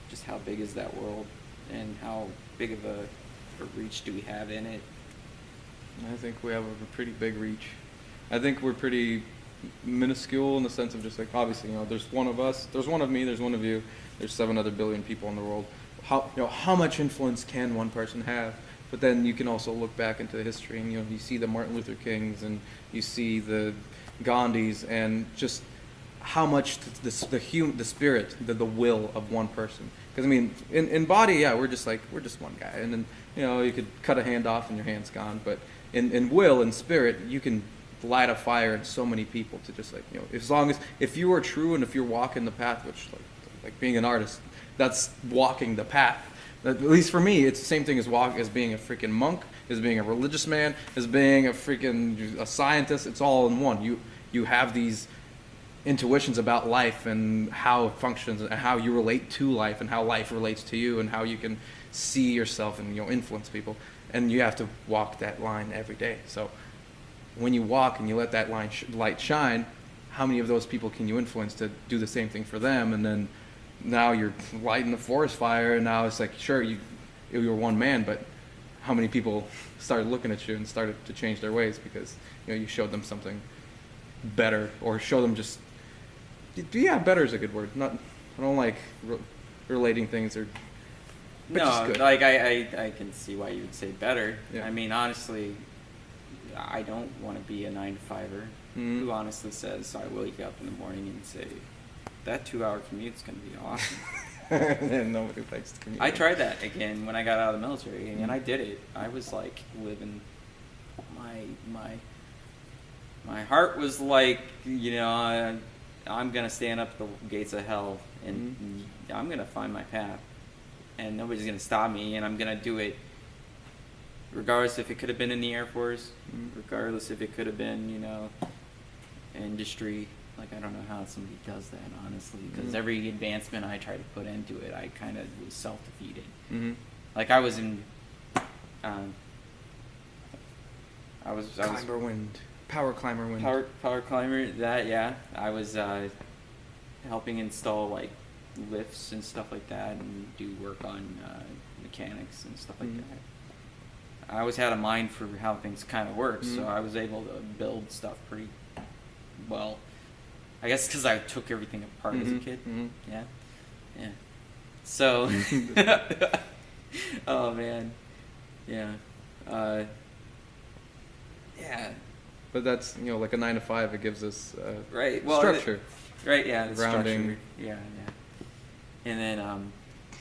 Just how big is that world, and how big of a reach do we have in it? I think we have a pretty big reach. I think we're pretty minuscule in the sense of just like, obviously, there's one of us, there's one of me, there's one of you, there's 7 other billion people in the world. How much influence can one person have? But then you can also look back into history, and you see the Martin Luther Kings, and you see the Gandhis, and just how much the spirit, the will of one person. Because I mean, in body, yeah, we're just one guy, and then you could cut a hand off and your hand's gone. But in will and spirit, you can light a fire in so many people to just if you are true, and if you're walking the path, which like being an artist, that's walking the path. At least for me, it's the same thing as being a freaking monk, as being a religious man, as being a scientist. It's all in one. You have these intuitions about life and how it functions and how you relate to life and how life relates to you and how you can see yourself and influence people. And you have to walk that line every day. So when you walk and you let that light shine, how many of those people can you influence to do the same thing for them? And then now you're lighting the forest fire, and now it's like, sure, you were one man, but how many people started looking at you and started to change their ways because you showed them something better, or show them just, yeah, better is a good word. I don't like relating things, or but just No, good. like I can see why you would say better. Yeah. I mean, honestly, I don't want to be a 9-to-5er Mhm. who honestly says, I wake up in the morning and say, that 2-hour commute's going to be awesome. And nobody likes to commute. I tried that again when I got out of the military, and I did it. I was like living my heart was like, I'm gonna stand up the gates of hell, and I'm gonna find my path, and nobody's gonna stop me, and I'm gonna do it regardless if it could have been in the Air Force, regardless if it could have been industry. Like, I don't know how somebody does that, honestly, because every advancement I try to put into it, I kind of was self-defeating. Mm-hmm. Like, I was in, Power climber wind. power climber. That, yeah, I was helping install like lifts and stuff like that, and do work on mechanics and stuff like that. I always had a mind for how things kind of work, so I was able to build stuff pretty well. I guess because I took everything apart as a kid. Yeah. So, oh man, yeah, yeah. But that's like a 9-to-5. It gives us Right. Well, structure. Right. Yeah. The Grounding. structure. Yeah. And then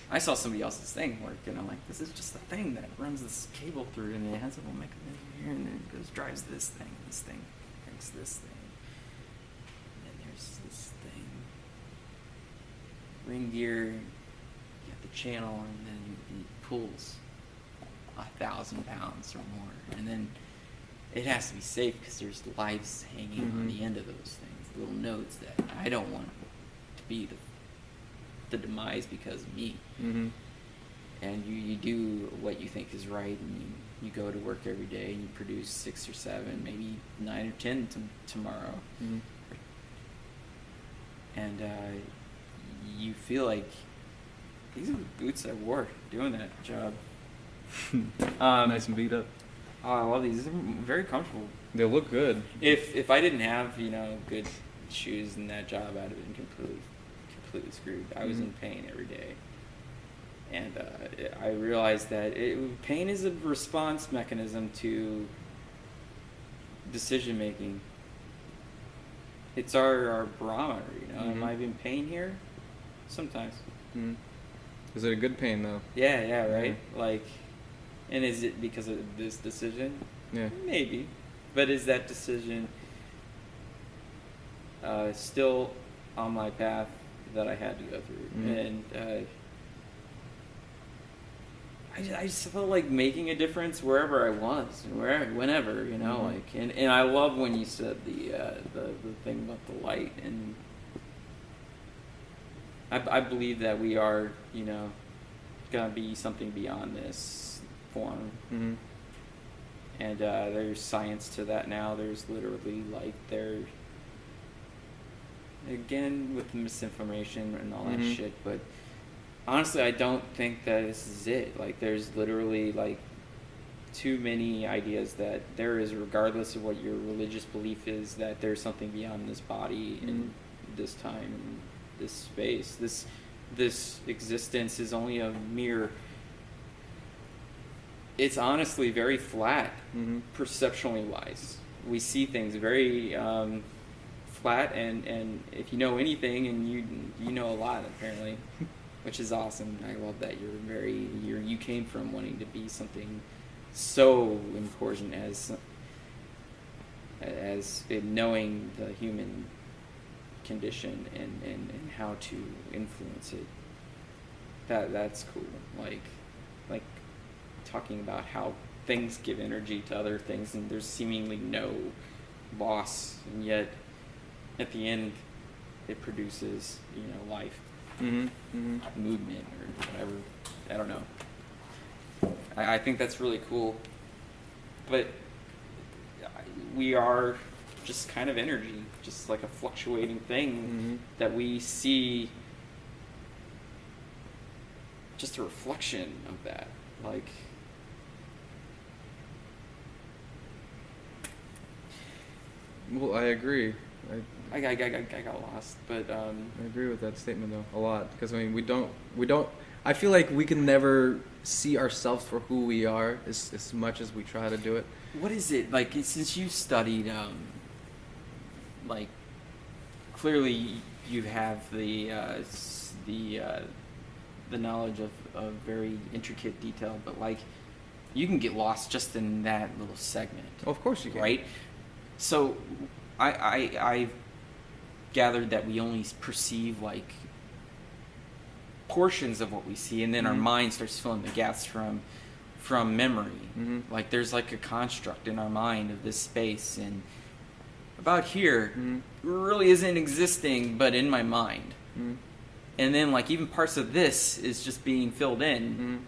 I saw somebody else's thing work, and I'm like, this is just a thing that runs this cable through, and it has a little mechanism here, and then it goes drives this thing makes this thing. This thing, ring gear, you have the channel, and then it pulls 1,000 pounds or more, and then it has to be safe because there's lives hanging on the end of those things, little nodes that I don't want to be the demise because of me. And you do what you think is right, and you go to work every day, and you produce 6 or 7, maybe 9 or 10 tomorrow. And you feel like these are the boots I wore doing that job. Nice and beat up. Oh, I love these. These are very comfortable. They look good. If I didn't have good shoes in that job, I'd have been completely screwed. I was in pain every day, and I realized that pain is a response mechanism to decision making. it's our barometer, you know. Am Mhm. I in pain here? Sometimes. Mm. Is it a good pain though? Yeah, right. Like, and is it because of this decision? Yeah. Maybe, but is that decision still on my path that I had to go through? Mhm. And I just felt like making a difference wherever I was, whenever, you know, Mhm. like, and I love when you said the thing about the light, and I believe that we are, you know, gonna be something beyond this form, Mhm. and there's science to that now. There's literally like again with the misinformation and all that Mhm. shit, but honestly, I don't think that this is it. Like, there's literally like too many ideas that there is, regardless of what your religious belief is, that there's something beyond this body and this time and this space. This existence is only a mere. It's honestly very flat, Mhm. perceptually wise. We see things very flat, and if you know anything, and you know a lot apparently, which is awesome. I love that you came from wanting to be something so important as in knowing the human condition and how to influence it. That's cool. Like talking about how things give energy to other things, and there's seemingly no loss, and yet at the end it produces, you know, life, Mhm. Mhm. movement, or whatever. I don't know. I think that's really cool. But we are just kind of energy, just like a fluctuating thing that we see, just a reflection of that. Like, Well, I agree. I got lost, but I agree with that statement though a lot, because I mean we don't I feel like we can never see ourselves for who we are as much as we try to do it. what is it like? Since you studied, like, clearly you have the knowledge of very intricate detail, but like, you can get lost just in that little segment. Of course you can. Right? So I've gathered that we only perceive like portions of what we see, and then our Mhm. mind starts filling the gaps from memory. Mhm. Like, there's like a construct in our mind of this space, and about here Mhm. really isn't existing, but in my mind. Mhm. And then like even parts of this is just being filled in. Mhm.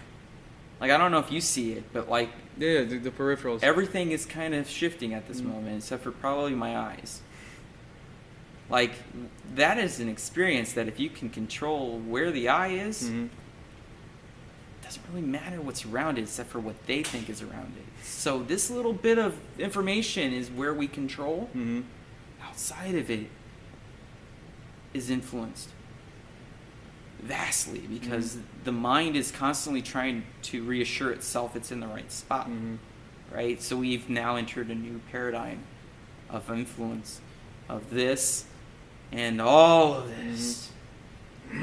Like, I don't know if you see it, but like Yeah, the peripherals. everything is kind of shifting at this Mhm. moment, except for probably my eyes. Like, that is an experience that if you can control where the eye is, Mhm. it doesn't really matter what's around it except for what they think is around it. So this little bit of information is where we control. Mhm. Outside of it is influenced vastly, because the mind is constantly trying to reassure itself it's in the right spot. Mhm. Right? So we've now entered a new paradigm of influence of this and all of this.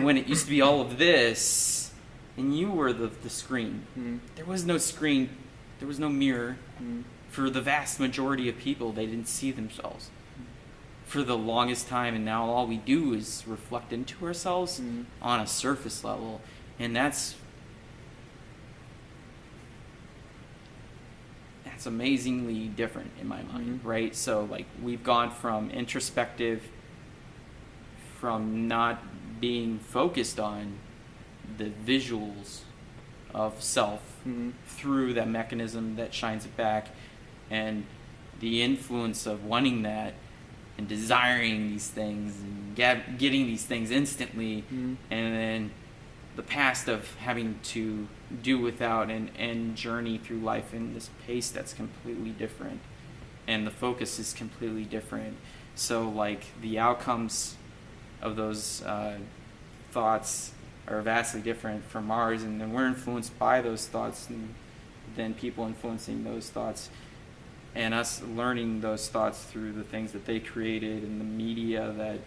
When it used to be all of this, and you were the screen. Mhm. There was no screen, there was no mirror. Mhm. For the vast majority of people, they didn't see themselves for the longest time, and now all we do is reflect into ourselves Mhm. on a surface level, and that's amazingly different in my mind. Right? So like, we've gone from introspective, from not being focused on the visuals of self Mhm. through that mechanism that shines it back, and the influence of wanting that and desiring these things and getting these things instantly, Mhm. and then the past of having to do without and journey through life in this pace that's completely different, and the focus is completely different. So like, the outcomes of those thoughts are vastly different from ours, and then we're influenced by those thoughts, and then people influencing those thoughts. and us learning those thoughts through the things that they created and the media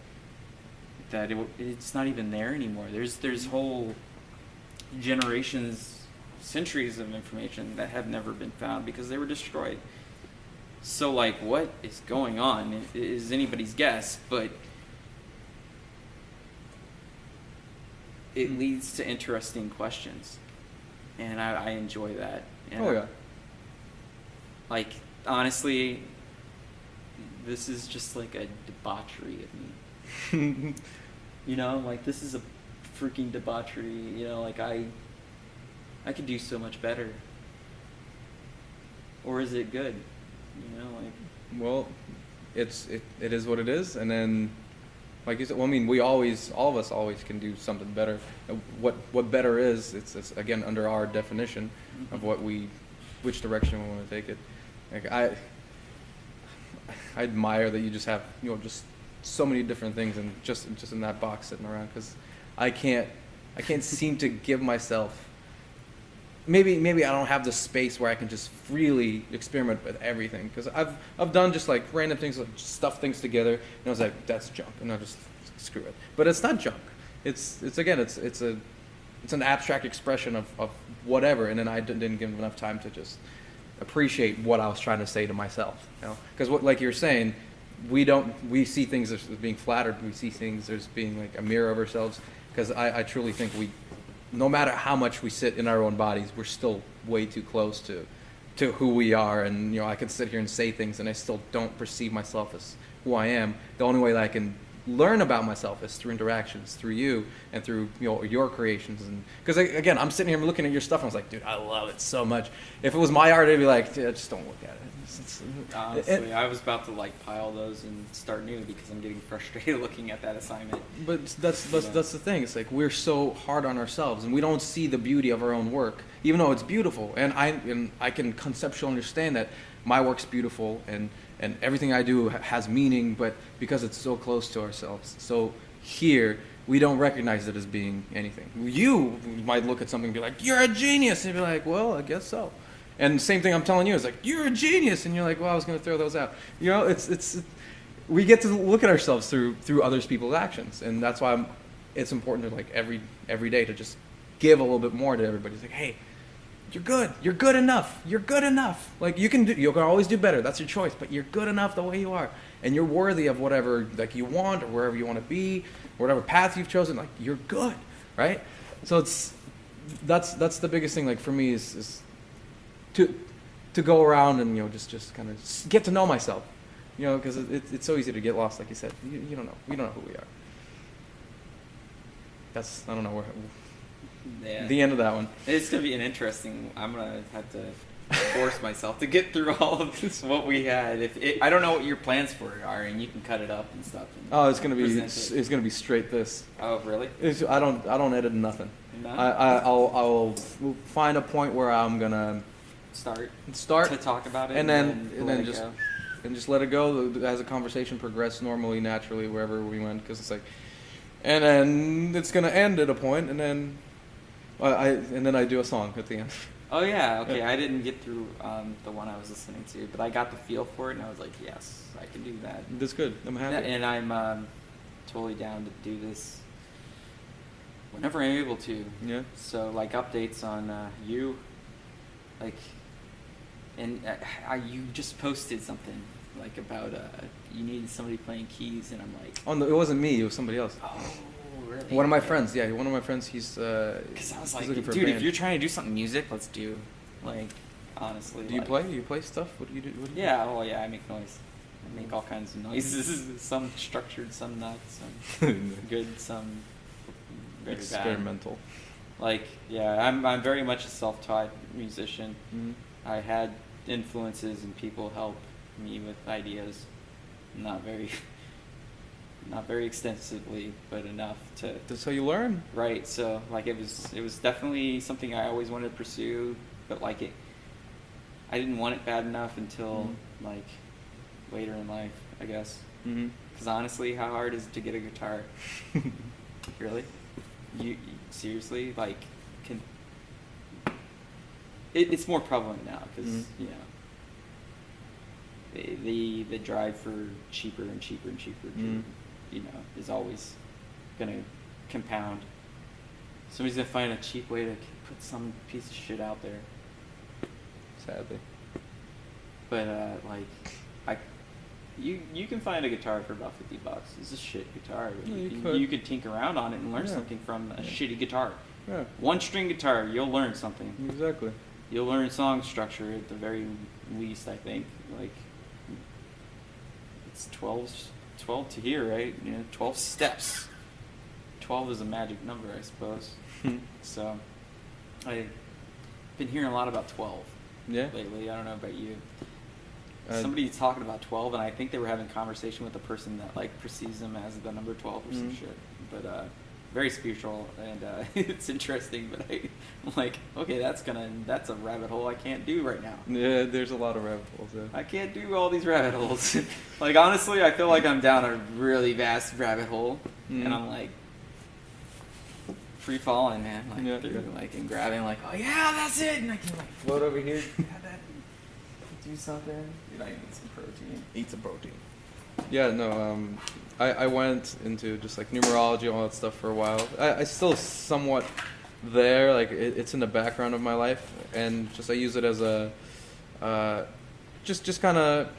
it's not even there anymore. There's whole generations, centuries of information that have never been found because they were destroyed. So like, what is going on is anybody's guess, but it leads to interesting questions, and I enjoy that. And Oh yeah. like, honestly, this is just like a debauchery of me. You know, like, this is a freaking debauchery. You know, like, I could do so much better. Or is it good? You know, like, Well, it is what it is, and then, like you said, well, I mean, all of us always can do something better. What better is? It's again under our definition of which direction we want to take it. Like I admire that you just have just so many different things and just in that box sitting around, because I can't seem to give myself. Maybe I don't have the space where I can just freely experiment with everything, because I've done just like random things, like just stuff things together, and I was like, that's junk, and I just screw it. But it's not junk. It's an abstract expression of whatever, and then I didn't give enough time to just appreciate what I was trying to say to myself. Because like you're saying, we see things as being flattered, we see things as being like a mirror of ourselves. Because I truly think no matter how much we sit in our own bodies, we're still way too close to who we are. And I can sit here and say things, and I still don't perceive myself as who I am. The only way that I can learn about myself is through interactions, through you, and through your creations. And because again, I'm sitting here looking at your stuff, and I was like, dude, I love it so much. If it was my art, I'd be like, dude, just don't look at it. honestly, I was about to like pile those and start new because I'm getting frustrated looking at that assignment. But that's the thing. It's like we're so hard on ourselves, and we don't see the beauty of our own work, even though it's beautiful. And I can conceptually understand that my work's beautiful and everything I do has meaning, but because it's so close to ourselves, so here we don't recognize it as being anything. You might look at something and be like, "You're a genius," and you're like, "Well, I guess so." And the same thing I'm telling you is like, "You're a genius," and you're like, "Well, I was going to throw those out." It's we get to look at ourselves through other people's actions, and that's why it's important to like every day to just give a little bit more to everybody. It's like, hey, you're good. You're good enough. You're good enough. Like you can always do better. That's your choice, but you're good enough the way you are, and you're worthy of whatever like you want or wherever you want to be, whatever path you've chosen. Like you're good, right? So that's the biggest thing. Like for me is to go around and just kind of get to know myself, because it's so easy to get lost, like you said. You don't know who we are. That's I don't know where. Yeah. The end of that one. It's gonna be an interesting. I'm gonna have to force myself to get through all of this. What we had. I don't know what your plans for it are, and you can cut it up and stuff. And Oh, it's gonna be straight this. Oh, really? I don't edit nothing. No? I'll find a point where I'm gonna Start start to talk about it, and then let it just go. and just let it go as a conversation progress normally, naturally, wherever we went, because it's like, and then it's gonna end at a point, and then I do a song at the end. Oh yeah, okay. Yeah. I didn't get through the one I was listening to, but I got the feel for it, and I was like, yes, I can do that. That's good. I'm happy. And I'm totally down to do this whenever I'm able to. Yeah. So like updates on you, like, and you just posted something like about you needed somebody playing keys, and I'm like, Oh no, it wasn't me. It was somebody else. oh really? One of my friends. Yeah, one of my friends. He's. Because I was like, looking for a dude, if band. you're trying to do something music, let's do. Like, honestly. Do you like- play? Do you play stuff? What do you do? Yeah, oh yeah, I make noise. I make all kinds of noises. Some structured, some not, some good, some very bad. Experimental. Like, yeah, I'm very much a self-taught musician. Mhm. I had influences and people help me with ideas. Not very extensively, but enough to That's how you learn. right. So like it was definitely something I always wanted to pursue, but like I didn't want it bad enough until like later in life, I guess. Mm-hmm. Because honestly, how hard is it to get a guitar? Really? You seriously like can? It's more prevalent now because Mhm. the drive for cheaper and cheaper and cheaper, is always gonna compound. Somebody's gonna find a cheap way to put some piece of shit out there. Sadly. But you can find a guitar for about $50. It's a shit guitar. But you could tinker around on it and learn something from a shitty guitar. Yeah. One string guitar, you'll learn something. Exactly. You'll learn song structure at the very least, I think. Like, it's 12 to hear, right? 12 steps. 12 is a magic number, I suppose. So, I've been hearing a lot about 12 lately. I don't know about you. Somebody's talking about 12, and I think they were having a conversation with a person that perceives them as the number 12 or some shit. But very spiritual, and it's interesting. But I'm like, okay, that's a rabbit hole I can't do right now. Yeah, there's a lot of rabbit holes there. I can't do all these rabbit holes. Honestly, I feel like I'm down a really vast rabbit hole, and I'm free falling, man. And grabbing, oh yeah, that's it, and I can float over here, have that, do something. Dude, I need some protein. Eat some protein. Yeah, no, I went into just numerology, all that stuff for a while. I still somewhat there, it's in the background of my life, and just I use it as a, just kind of,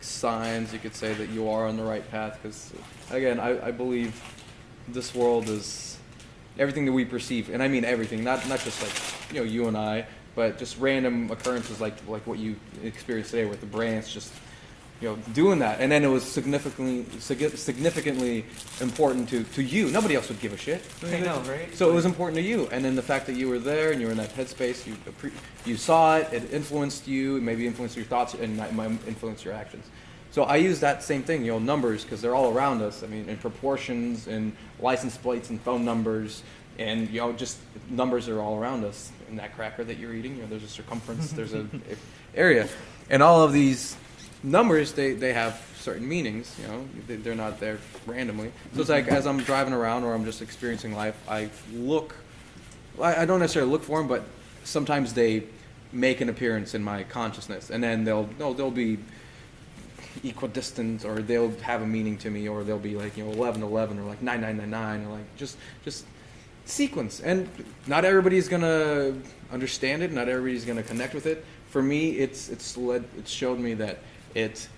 signs, you could say, that you are on the right path, because, again, I believe this world is everything that we perceive, and I mean everything, not just you and I, but just random occurrences like what you experienced today with the branch, just doing that, and then it was significantly important to you. Nobody else would give a shit. I know, right? So it was important to you, and then the fact that you were there and you were in that headspace, you saw it, it influenced you, it maybe influenced your thoughts, and it might influence your actions. So I use that same thing, numbers, because they're all around us. I mean, in proportions, and license plates, and phone numbers, and just numbers are all around us. In that cracker that you're eating, there's a circumference, there's a area, and all of these numbers, they have certain meanings. They're not there randomly. So it's as I'm driving around or I'm just experiencing life, I don't necessarily look for them, but sometimes they make an appearance in my consciousness, and then they'll be equidistant, or they'll have a meaning to me, or they'll be 1111 or 9999, or just sequence. And not everybody's gonna understand it, not everybody's gonna connect with it. For me, it's showed me that it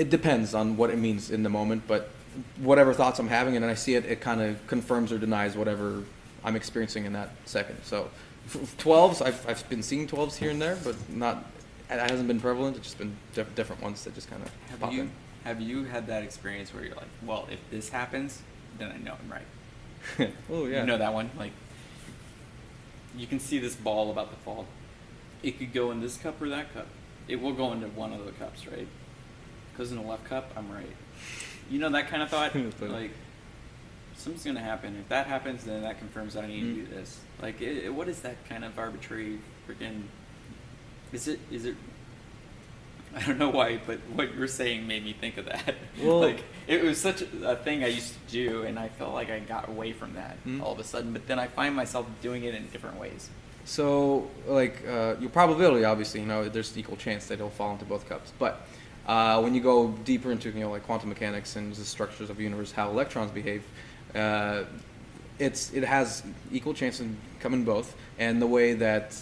depends on what it means in the moment, but whatever thoughts I'm having and I see it, it kind of confirms or denies whatever I'm experiencing in that second. So 12s, I've been seeing 12s here and there, but it hasn't been prevalent. It's just been different ones that just kind of pop in. Have you had that experience where you're like, well, if this happens, then I know I'm right? Oh, yeah. You know that one? You can see this ball about to fall. It could go in this cup or that cup. It will go into one of the cups, right? It goes in the left cup, I'm right. You know that kind of thought? Something's going to happen. If that happens, then that confirms that I need to do this. What is that kind of arbitrary freaking... Is it... I don't know why, but what you're saying made me think of that. Well, it was such a thing I used to do, and I felt like I got away from that all of a sudden. But then I find myself doing it in different ways. So, your probability, obviously, there's equal chance that it'll fall into both cups. But when you go deeper into, quantum mechanics and the structures of the universe, how electrons behave, it has equal chance to come in both. And the way that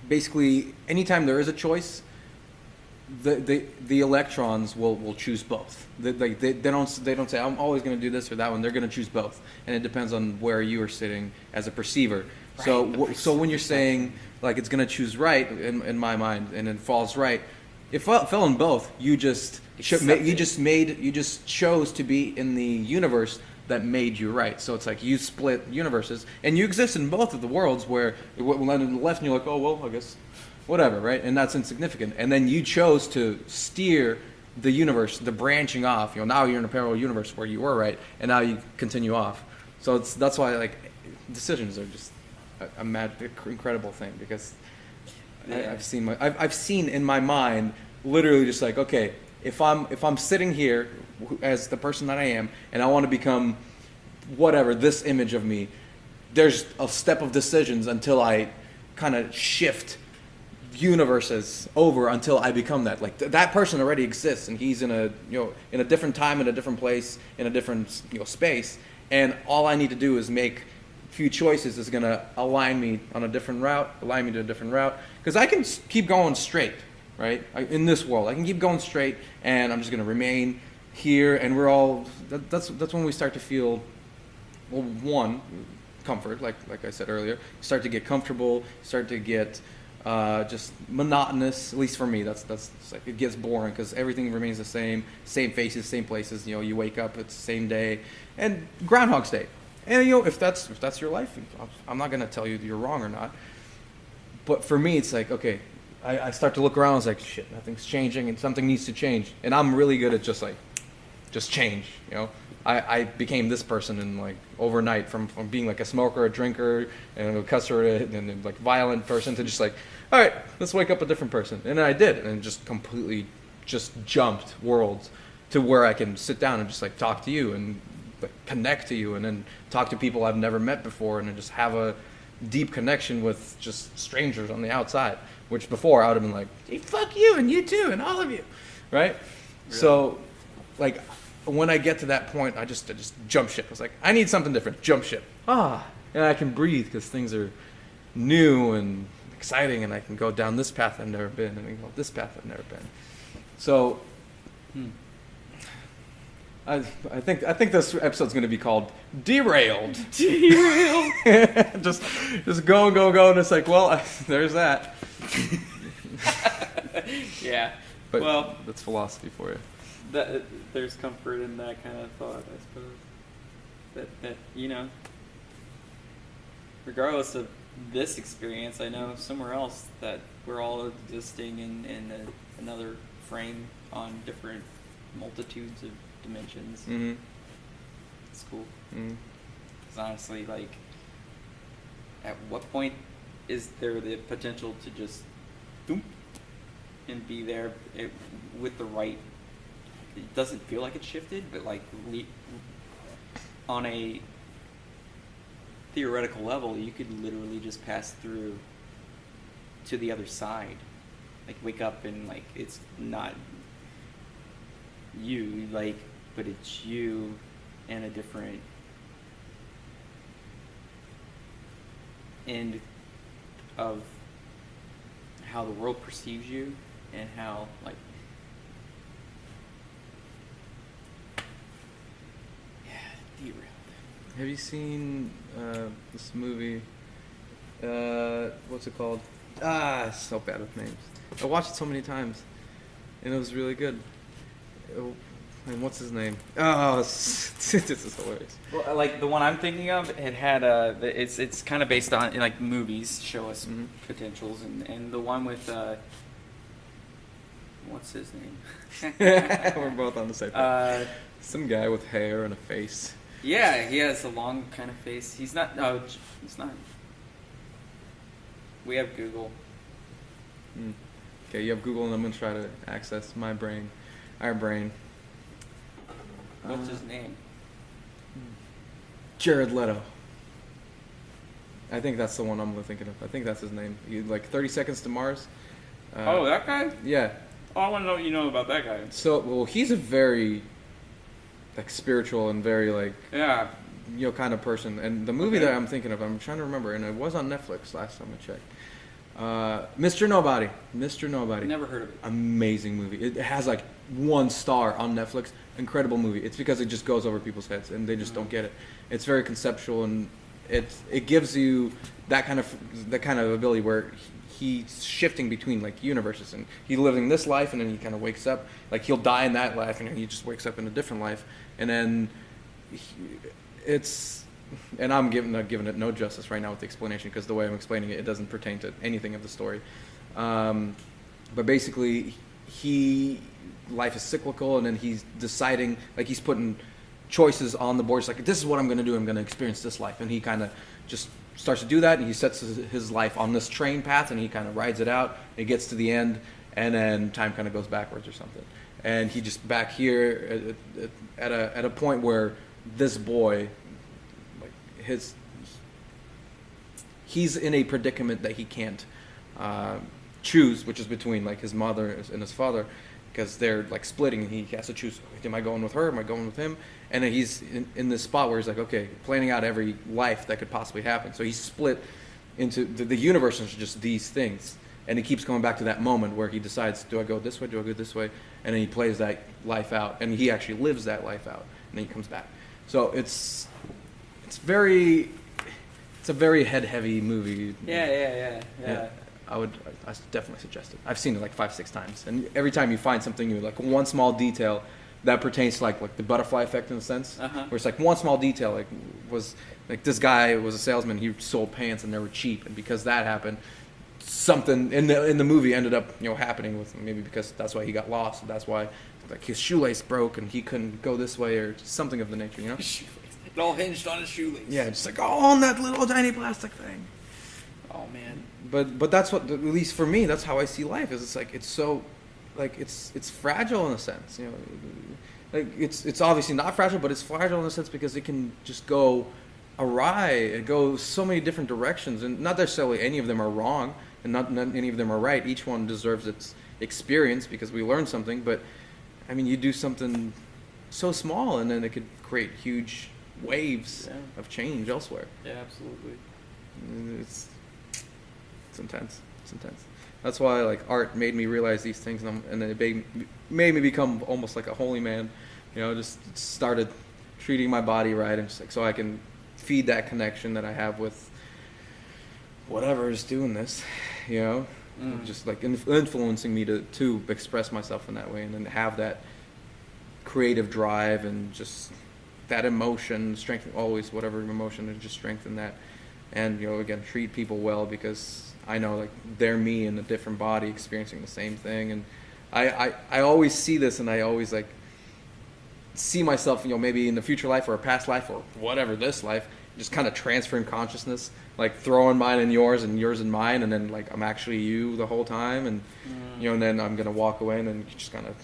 basically, anytime there is a choice, the electrons will choose both. They don't say I'm always going to do this or that one. They're going to choose both, and it depends on where you are sitting as a perceiver. Right, so when you're saying it's going to choose right in my mind, and it falls right, it fell in both. You just chose to be in the universe that made you right. So it's you split universes, and you exist in both of the worlds where it went on the left and you're oh, well, I guess, whatever, right? And that's insignificant. And then you chose to steer the universe, the branching off. Now you're in a parallel universe where you were right, and now you continue off. So that's why decisions are just a incredible thing, because I've seen in my mind literally just okay, if I'm sitting here as the person that I am, and I want to become whatever, this image of me, there's a step of decisions until I kind of shift universes over until I become that. Like that person already exists, and he's in a different time, in a different place, in a different space, and all I need to do is make a few choices is going to align me on a different route, align me to a different route, because I can keep going straight, right? In this world, I can keep going straight, and I'm just going to remain here, and we're all. That's when we start to feel, well, one, comfort, like I said earlier. You start to get comfortable, start to get just monotonous. At least for me, that's like it gets boring because everything remains the same faces, same places. You wake up, it's the same day, and Groundhog's Day. And if that's your life, I'm not gonna tell you you're wrong or not. But for me, it's like, okay, I start to look around. It's like, shit, nothing's changing, and something needs to change. And I'm really good at just change. I became this person in like overnight from being like a smoker, a drinker, and a cusser, and then like violent person to just like, all right, let's wake up a different person. And then I did, and just completely just jumped worlds to where I can sit down and just like talk to you and like connect to you, and then talk to people I've never met before, and then just have a deep connection with just strangers on the outside. Which before I would have been like, hey, fuck you and you too and all of you, right? Really? So, like, when I get to that point, I just jump ship. I was like, I need something different. Jump ship. And I can breathe because things are new and exciting, and I can go down this path I've never been, and I can go this path I've never been. So, I think this episode's going to be called Derailed. Derailed. just go, and it's like, well, there's that. Yeah. But well, that's philosophy for you. There's comfort in that kind of thought, I suppose. That regardless of this experience, I know somewhere else that we're all existing in another frame on different multitudes of dimensions. Mm-hmm. It's cool. Mm-hmm. Because honestly, like, at what point is there the potential to just boom and be there with the right? It doesn't feel like it's shifted, but like on a theoretical level, you could literally just pass through to the other side. Like wake up and like it's not you, like, but it's you and a different end of how the world perceives you and how, like, Derailed. Have you seen this movie? What's it called? It's so bad with names. I watched it so many times, and it was really good. And what's his name? Oh, this is hilarious. Well, like the one I'm thinking of, it had it's kind of based on like movies show us potentials, and the one with what's his name? We're both on the same page. Some guy with hair and a face. Yeah, he has a long kind of face. He's not. No, he's not. We have Google. Okay, you have Google, and I'm gonna try to access my brain, our brain. What's his name? Jared Leto. I think that's the one I'm thinking of. I think that's his name. Like 30 Seconds to Mars. Oh, that guy? Yeah. Oh, I want to know what you know about that guy. So, well, he's a very like spiritual and very like kind of person. And the movie that I'm thinking of, I'm trying to remember, and it was on Netflix last time I checked. Mr. Nobody. Never heard of it. Amazing movie. It has like 1 star on Netflix. Incredible movie. It's because it just goes over people's heads and they just don't get it. It's very conceptual, and it gives you that kind of ability where he's shifting between like universes, and he's living this life, and then he kind of wakes up, like he'll die in that life, and then he just wakes up in a different life, and then and I'm not giving it no justice right now with the explanation, because the way I'm explaining it doesn't pertain to anything of the story. But basically, life is cyclical, and then he's deciding, like he's putting choices on the board. It's like, this is what I'm going to do. I'm going to experience this life. And he kind of just starts to do that, and he sets his life on this train path, and he kind of rides it out. It gets to the end, and then time kind of goes backwards or something. And he just back here at a point where this boy, like he's in a predicament that he can't choose, which is between like his mother and his father, because they're like splitting. He has to choose: am I going with her? Am I going with him? And then he's in this spot where he's like, okay, planning out every life that could possibly happen. So he's split into the universe is just these things, and he keeps going back to that moment where he decides: do I go this way? Do I go this way? And then he plays that life out, and he actually lives that life out, and then he comes back. So it's a very head-heavy movie. Yeah. I definitely suggest it. I've seen it like 5-6 times, and every time you find something new, like one small detail that pertains to like the butterfly effect in a sense, where it's like one small detail, like was like this guy was a salesman, he sold pants and they were cheap, and because that happened, something in the movie ended up happening with him, maybe because that's why he got lost, that's why like his shoelace broke and he couldn't go this way or something of the nature, It all hinged on his shoelace. Yeah, just like on that little tiny plastic thing. Oh man. But that's what, at least for me, that's how I see life. Is it's like it's so, like it's fragile in a sense, like it's obviously not fragile, but it's fragile in a sense because it can just go awry. It goes so many different directions, and not necessarily any of them are wrong, and not any of them are right. Each one deserves its experience because we learn something. But I mean, you do something so small, and then it could create huge waves of change elsewhere. Yeah, absolutely. It's intense. It's intense. That's why like art made me realize these things, and then it made me become almost like a holy man. Just started treating my body right, and just like so I can feed that connection that I have with whatever is doing this. Just like influencing me to express myself in that way, and then have that creative drive and just that emotion, strengthen always whatever emotion, and just strengthen that. And again, treat people well, because I know like they're me in a different body experiencing the same thing. And I always see this, and I always like see myself maybe in the future life or a past life or whatever, this life, just kind of transferring consciousness, like throwing mine in yours and yours in mine, and then like I'm actually you the whole time, and and then I'm gonna walk away, and then you just kind of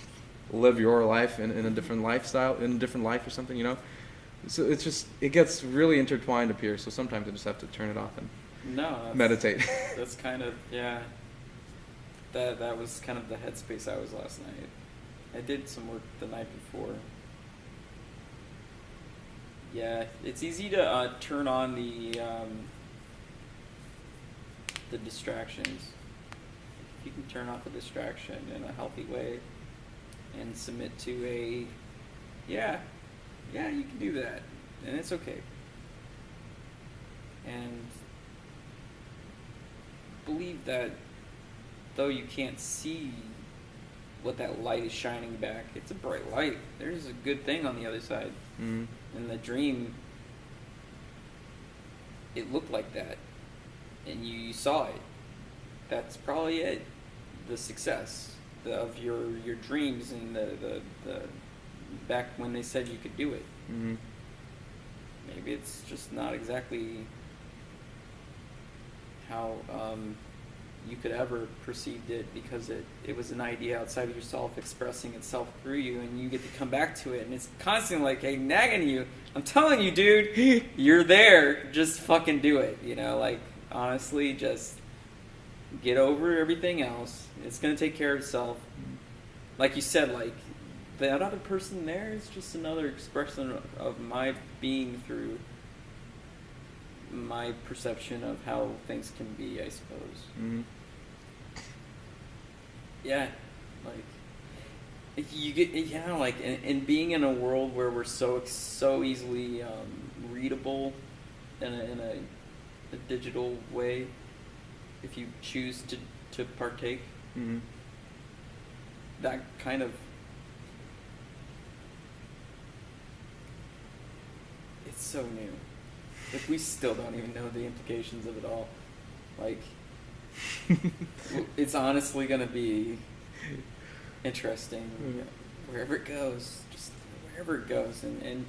live your life in a different lifestyle, in a different life or something, So it's just, it gets really intertwined up here. So sometimes I just have to turn it off and meditate. That's kind of, that was kind of the headspace I was last night. I did some work the night before. Yeah, it's easy to turn on the distractions. If you can turn off a distraction in a healthy way and submit to yeah, you can do that, and it's okay. And believe that though you can't see what that light is shining back, it's a bright light. There's a good thing on the other side. Mm-hmm. In the dream, it looked like that, and you saw it. That's probably it. The success of your dreams, and the back when they said you could do it. Mm-hmm. Maybe it's just not exactly how you could ever perceived it, because it was an idea outside of yourself expressing itself through you, and you get to come back to it, and it's constantly like, hey, nagging you. I'm telling you, dude, you're there. Just fucking do it. Like, honestly, just get over everything else. It's going to take care of itself. Like you said, like, that other person there is just another expression of my being through my perception of how things can be, I suppose. Mm-hmm. Yeah, like you get, like, and being in a world where we're so easily readable in a digital way, if you choose to partake, mm-hmm. that kind of, it's so new. Like, we still don't even know the implications of it all. Like, it's honestly going to be interesting wherever it goes. Just wherever it goes. And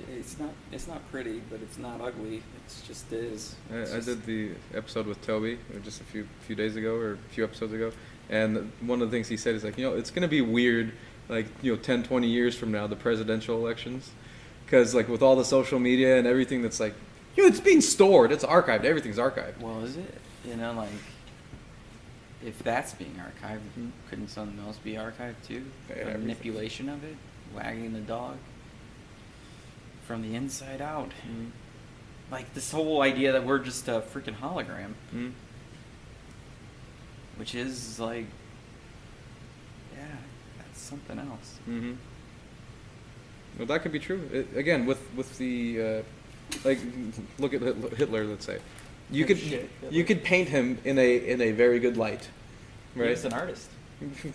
it's not pretty, but it's not ugly. It's just is. I did the episode with Toby just a few days ago, or a few episodes ago, and one of the things he said is like, it's going to be weird, like, 10, 20 years from now, the presidential elections, because like with all the social media and everything that's like You know, it's being stored. It's archived. Everything's archived. Well, is it? You know, like, if that's being archived, couldn't something else be archived too? Yeah, The manipulation of it, wagging the dog from the inside out. Mm-hmm. Like this whole idea that we're just a freaking hologram, Mm-hmm. which is like, yeah, that's something else. Mm-hmm. Well, that could be true. Again, with the like, look at Hitler. Let's say, you could Shit, you could paint him in a very good light, right? He's an artist.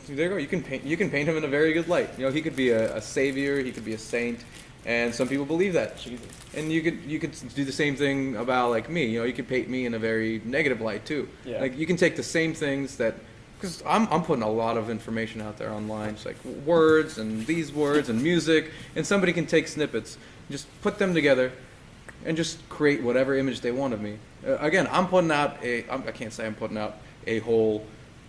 There you go. You can paint him in a very good light. You know, he could be a savior. He could be a saint, and some people believe that. Jesus. And you could do the same thing about like me. You know, you could paint me in a very negative light too. Yeah. Like you can take the same things that, because I'm putting a lot of information out there online, just like words and these words and music, and somebody can take snippets, just put them together, and just create whatever image they want of me. Again, I'm putting out I can't say I'm putting out a whole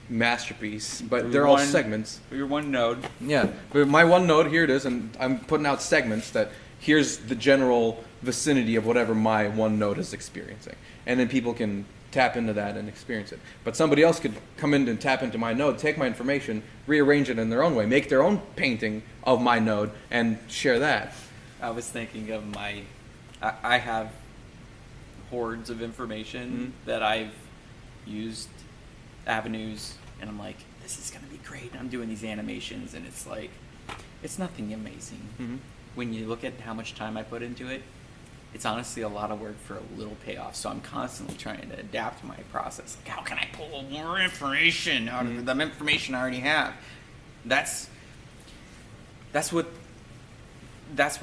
masterpiece, but they're all segments. Your one node. Yeah, but my one node, here it is, and I'm putting out segments that here's the general vicinity of whatever my one node is experiencing. And then people can tap into that and experience it. But somebody else could come in and tap into my node, take my information, rearrange it in their own way, make their own painting of my node, and share that. I was thinking of I have hordes of information that I've used, avenues, and I'm like, this is going to be great. And I'm doing these animations, and it's like, it's nothing amazing. Mm-hmm. When you look at how much time I put into it, it's honestly a lot of work for a little payoff. So I'm constantly trying to adapt my process. Like, how can I pull more information out of the information I already have? That's what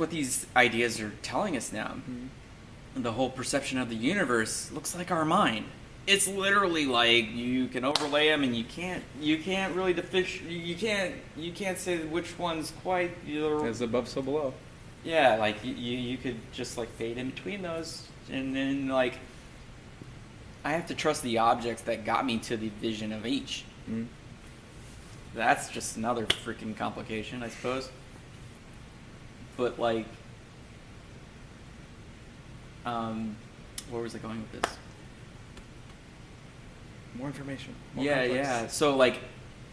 these ideas are telling us now. Mm-hmm. The whole perception of the universe looks like our mind. It's literally like you can overlay them, and you can't really you can't say which one's quite As above, so below. yeah, like you could just like fade in between those, and then like I have to trust the objects that got me to the vision of each. Mm-hmm. That's just another freaking complication, I suppose. But like, where was I going with this? More information. More Yeah, complex. yeah. So like,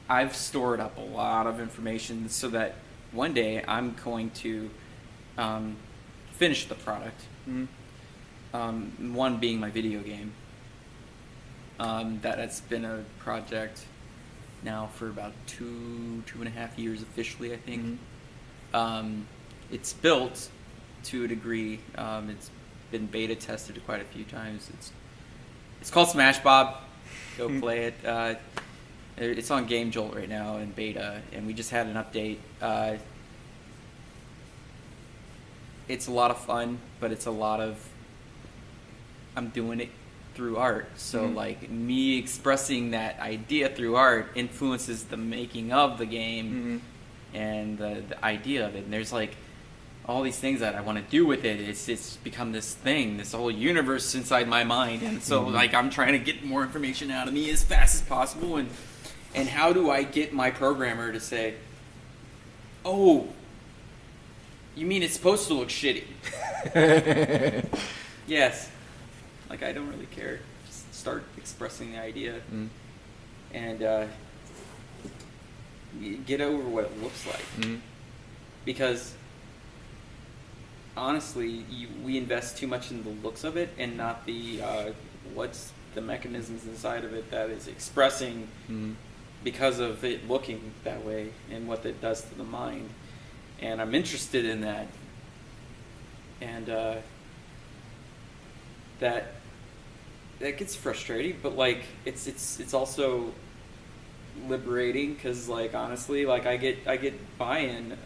I've stored up a lot of information so that one day I'm going to finish the product. Mm-hmm. One being my video game. That's been a project now for about 2.5 years officially, I think. Mm-hmm. It's built to a degree. It's been beta tested quite a few times. It's called SmashBob. Go play it. It's on Game Jolt right now in beta, and we just had an update. It's a lot of fun, but it's a lot of I'm doing it through art. So like me expressing that idea through art influences the making of the game and the idea of it. And there's like all these things that I want to do with it. It's become this thing, this whole universe inside my mind. And so like I'm trying to get more information out of me as fast as possible. And how do I get my programmer to say, oh, you mean it's supposed to look shitty? Yes. Like, I don't really care. Just start expressing the idea. And get over what it looks like. Because, honestly, we invest too much in the looks of it and not the what's the mechanisms inside of it that is expressing because of it looking that way and what it does to the mind. And I'm interested in that. And that gets frustrating, but like it's also liberating, because like honestly, like I get buy-in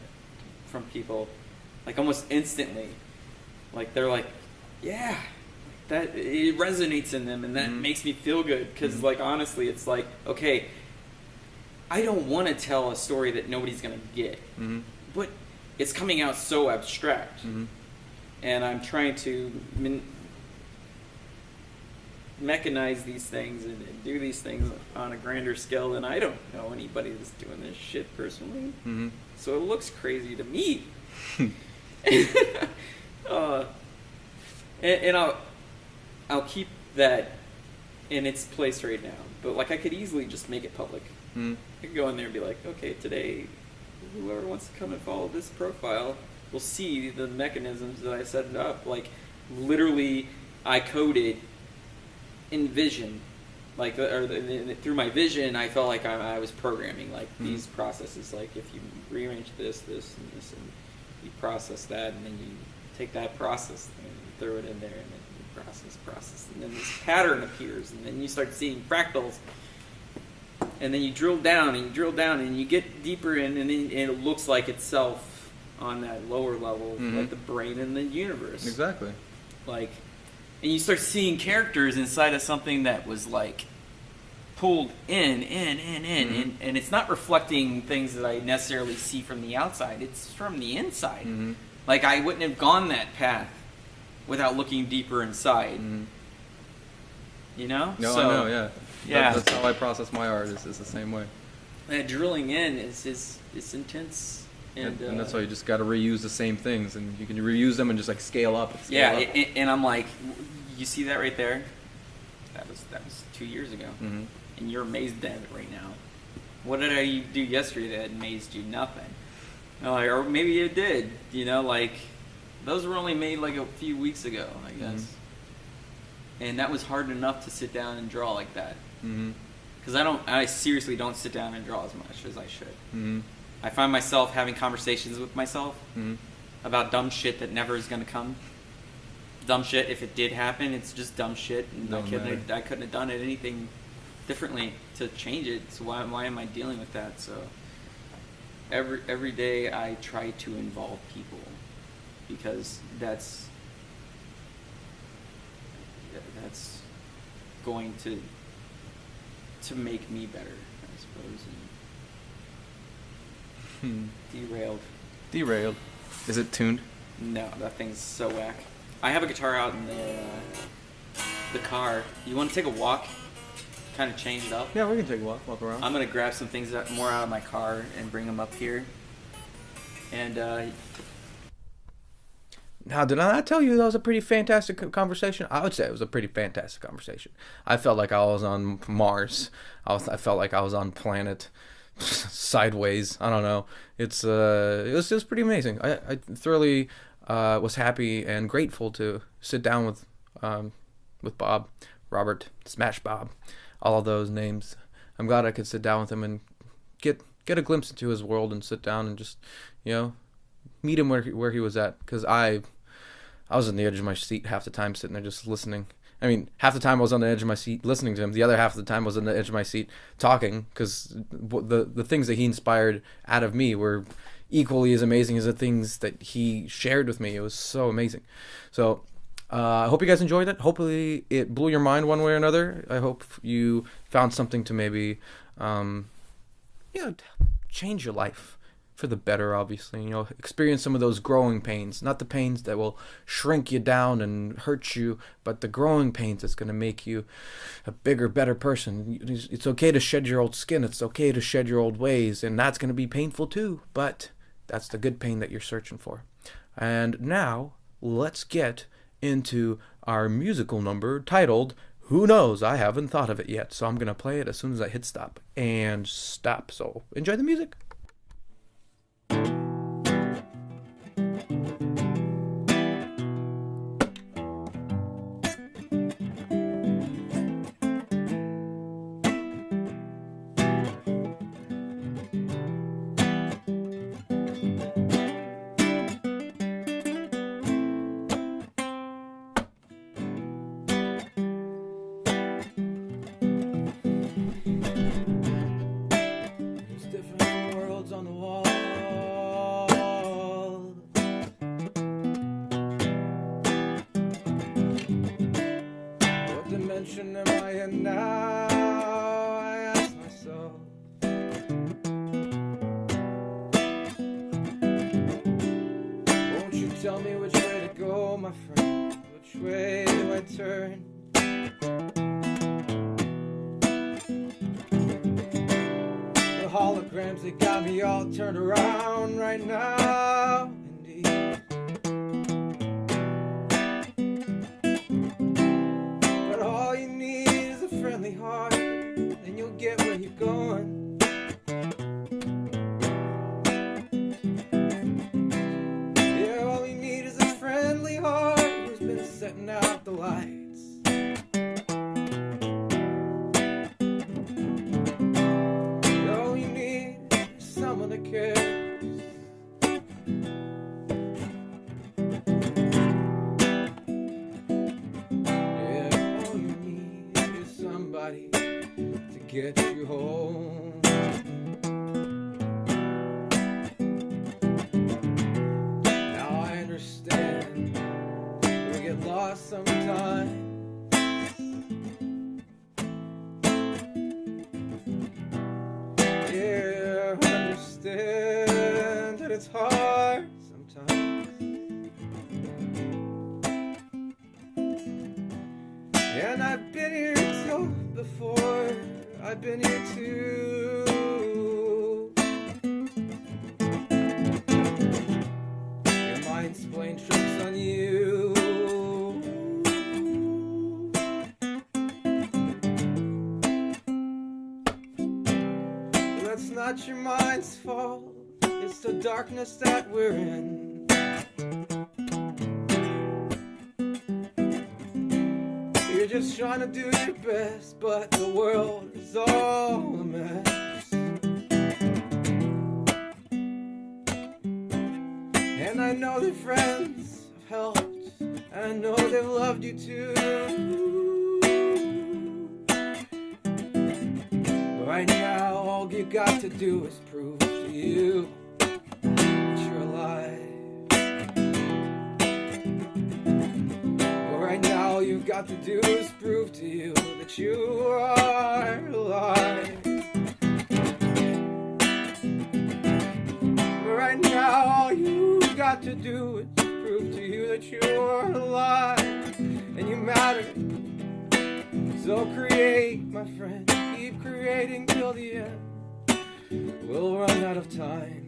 from people like almost instantly. Like they're like, yeah, that it resonates in them, and that makes me feel good, because like honestly, it's like, okay, I don't want to tell a story that nobody's gonna get, but it's coming out so abstract, and I'm trying to mechanize these things and do these things on a grander scale, and I don't know anybody that's doing this shit personally, so it looks crazy to me. And I'll keep that in its place right now. But like I could easily just make it public. Mm. I could go in there and be like, okay, today, whoever wants to come and follow this profile will see the mechanisms that I set up. Like, literally, I coded in vision. Like, through my vision, I felt like I was programming, like, these processes. Like, if you rearrange this, and this, and you process that, and then you take that process and you throw it in there, and then you process, and then this pattern appears, and then you start seeing fractals. And then you drill down, and you get deeper in, and then it looks like itself on that lower level, like the brain and the universe. Exactly. Like, and you start seeing characters inside of something that was like pulled in, and it's not reflecting things that I necessarily see from the outside. It's from the inside. Like, I wouldn't have gone that path without looking deeper inside. You know? No, so, I know, yeah. Yeah. That's how I process my art, is the same way. That drilling in is intense. And that's why you just got to reuse the same things, and you can reuse them and just like scale up. And I'm like, you see that right there? That was 2 years ago, and you're amazed at it right now. What did I do yesterday that amazed you? Nothing. Like, or maybe it did. You know, like those were only made like a few weeks ago, I guess. And that was hard enough to sit down and draw like that. Because I seriously don't sit down and draw as much as I should. I find myself having conversations with myself about dumb shit that never is going to come. Dumb shit, if it did happen, it's just dumb shit, and I couldn't have done anything differently to change it. So why am I dealing with that? So every day I try to involve people, because that's going to make me better, I suppose. Derailed. Is it tuned? No, that thing's so whack. I have a guitar out in the car. You want to take a walk? Kind of change it up? Yeah, we can take a walk around. I'm going to grab some things more out of my car and bring them up here. And, Now, did I not tell you that was a pretty fantastic conversation? I would say it was a pretty fantastic conversation. I felt like I was on Mars. I felt like I was on planet sideways. I don't know. It was just pretty amazing. I thoroughly was happy and grateful to sit down with Bob, Robert, SmashBob, all of those names. I'm glad I could sit down with him and get a glimpse into his world and sit down and just, meet him where he was at, because I was on the edge of my seat half the time, sitting there just listening. I mean, half the time I was on the edge of my seat listening to him. The other half of the time I was on the edge of my seat talking, because the things that he inspired out of me were equally as amazing as the things that he shared with me. It was so amazing. So I hope you guys enjoyed it. Hopefully it blew your mind one way or another. I hope you found something to maybe change your life for the better, obviously. Experience some of those growing pains, not the pains that will shrink you down and hurt you, but the growing pains that's going to make you a bigger, better person. It's okay to shed your old skin. It's okay to shed your old ways, and that's going to be painful too, but that's the good pain that you're searching for. And now let's get into our musical number titled Who Knows? I haven't thought of it yet, so I'm going to play it as soon as I hit stop. And stop. So enjoy the music. Am I in now? I ask myself. Won't you tell me which way to go, my friend? Which way do I turn? The holograms, they got me all turned around right now. Indeed. lights. All you need is someone that cares. Yeah, all you need is somebody to get you home. Now I understand we get lost sometimes. Yeah, I understand that it's hard sometimes. And I've been here too before. I've been here too. Your mind's playing tricks on you. That's not your mind's fault. It's the darkness that we're in. You're just trying to do your best, but the world is all a mess. And I know that friends have helped, and I know they've loved you too. But right now, all you got to do is prove to you that you're alive. Right now, all you've got to do is prove to you that you are alive. Right now, all you've got to do is prove to you that you are alive and you matter. So create, my friend, keep creating till the end. We'll run out of time.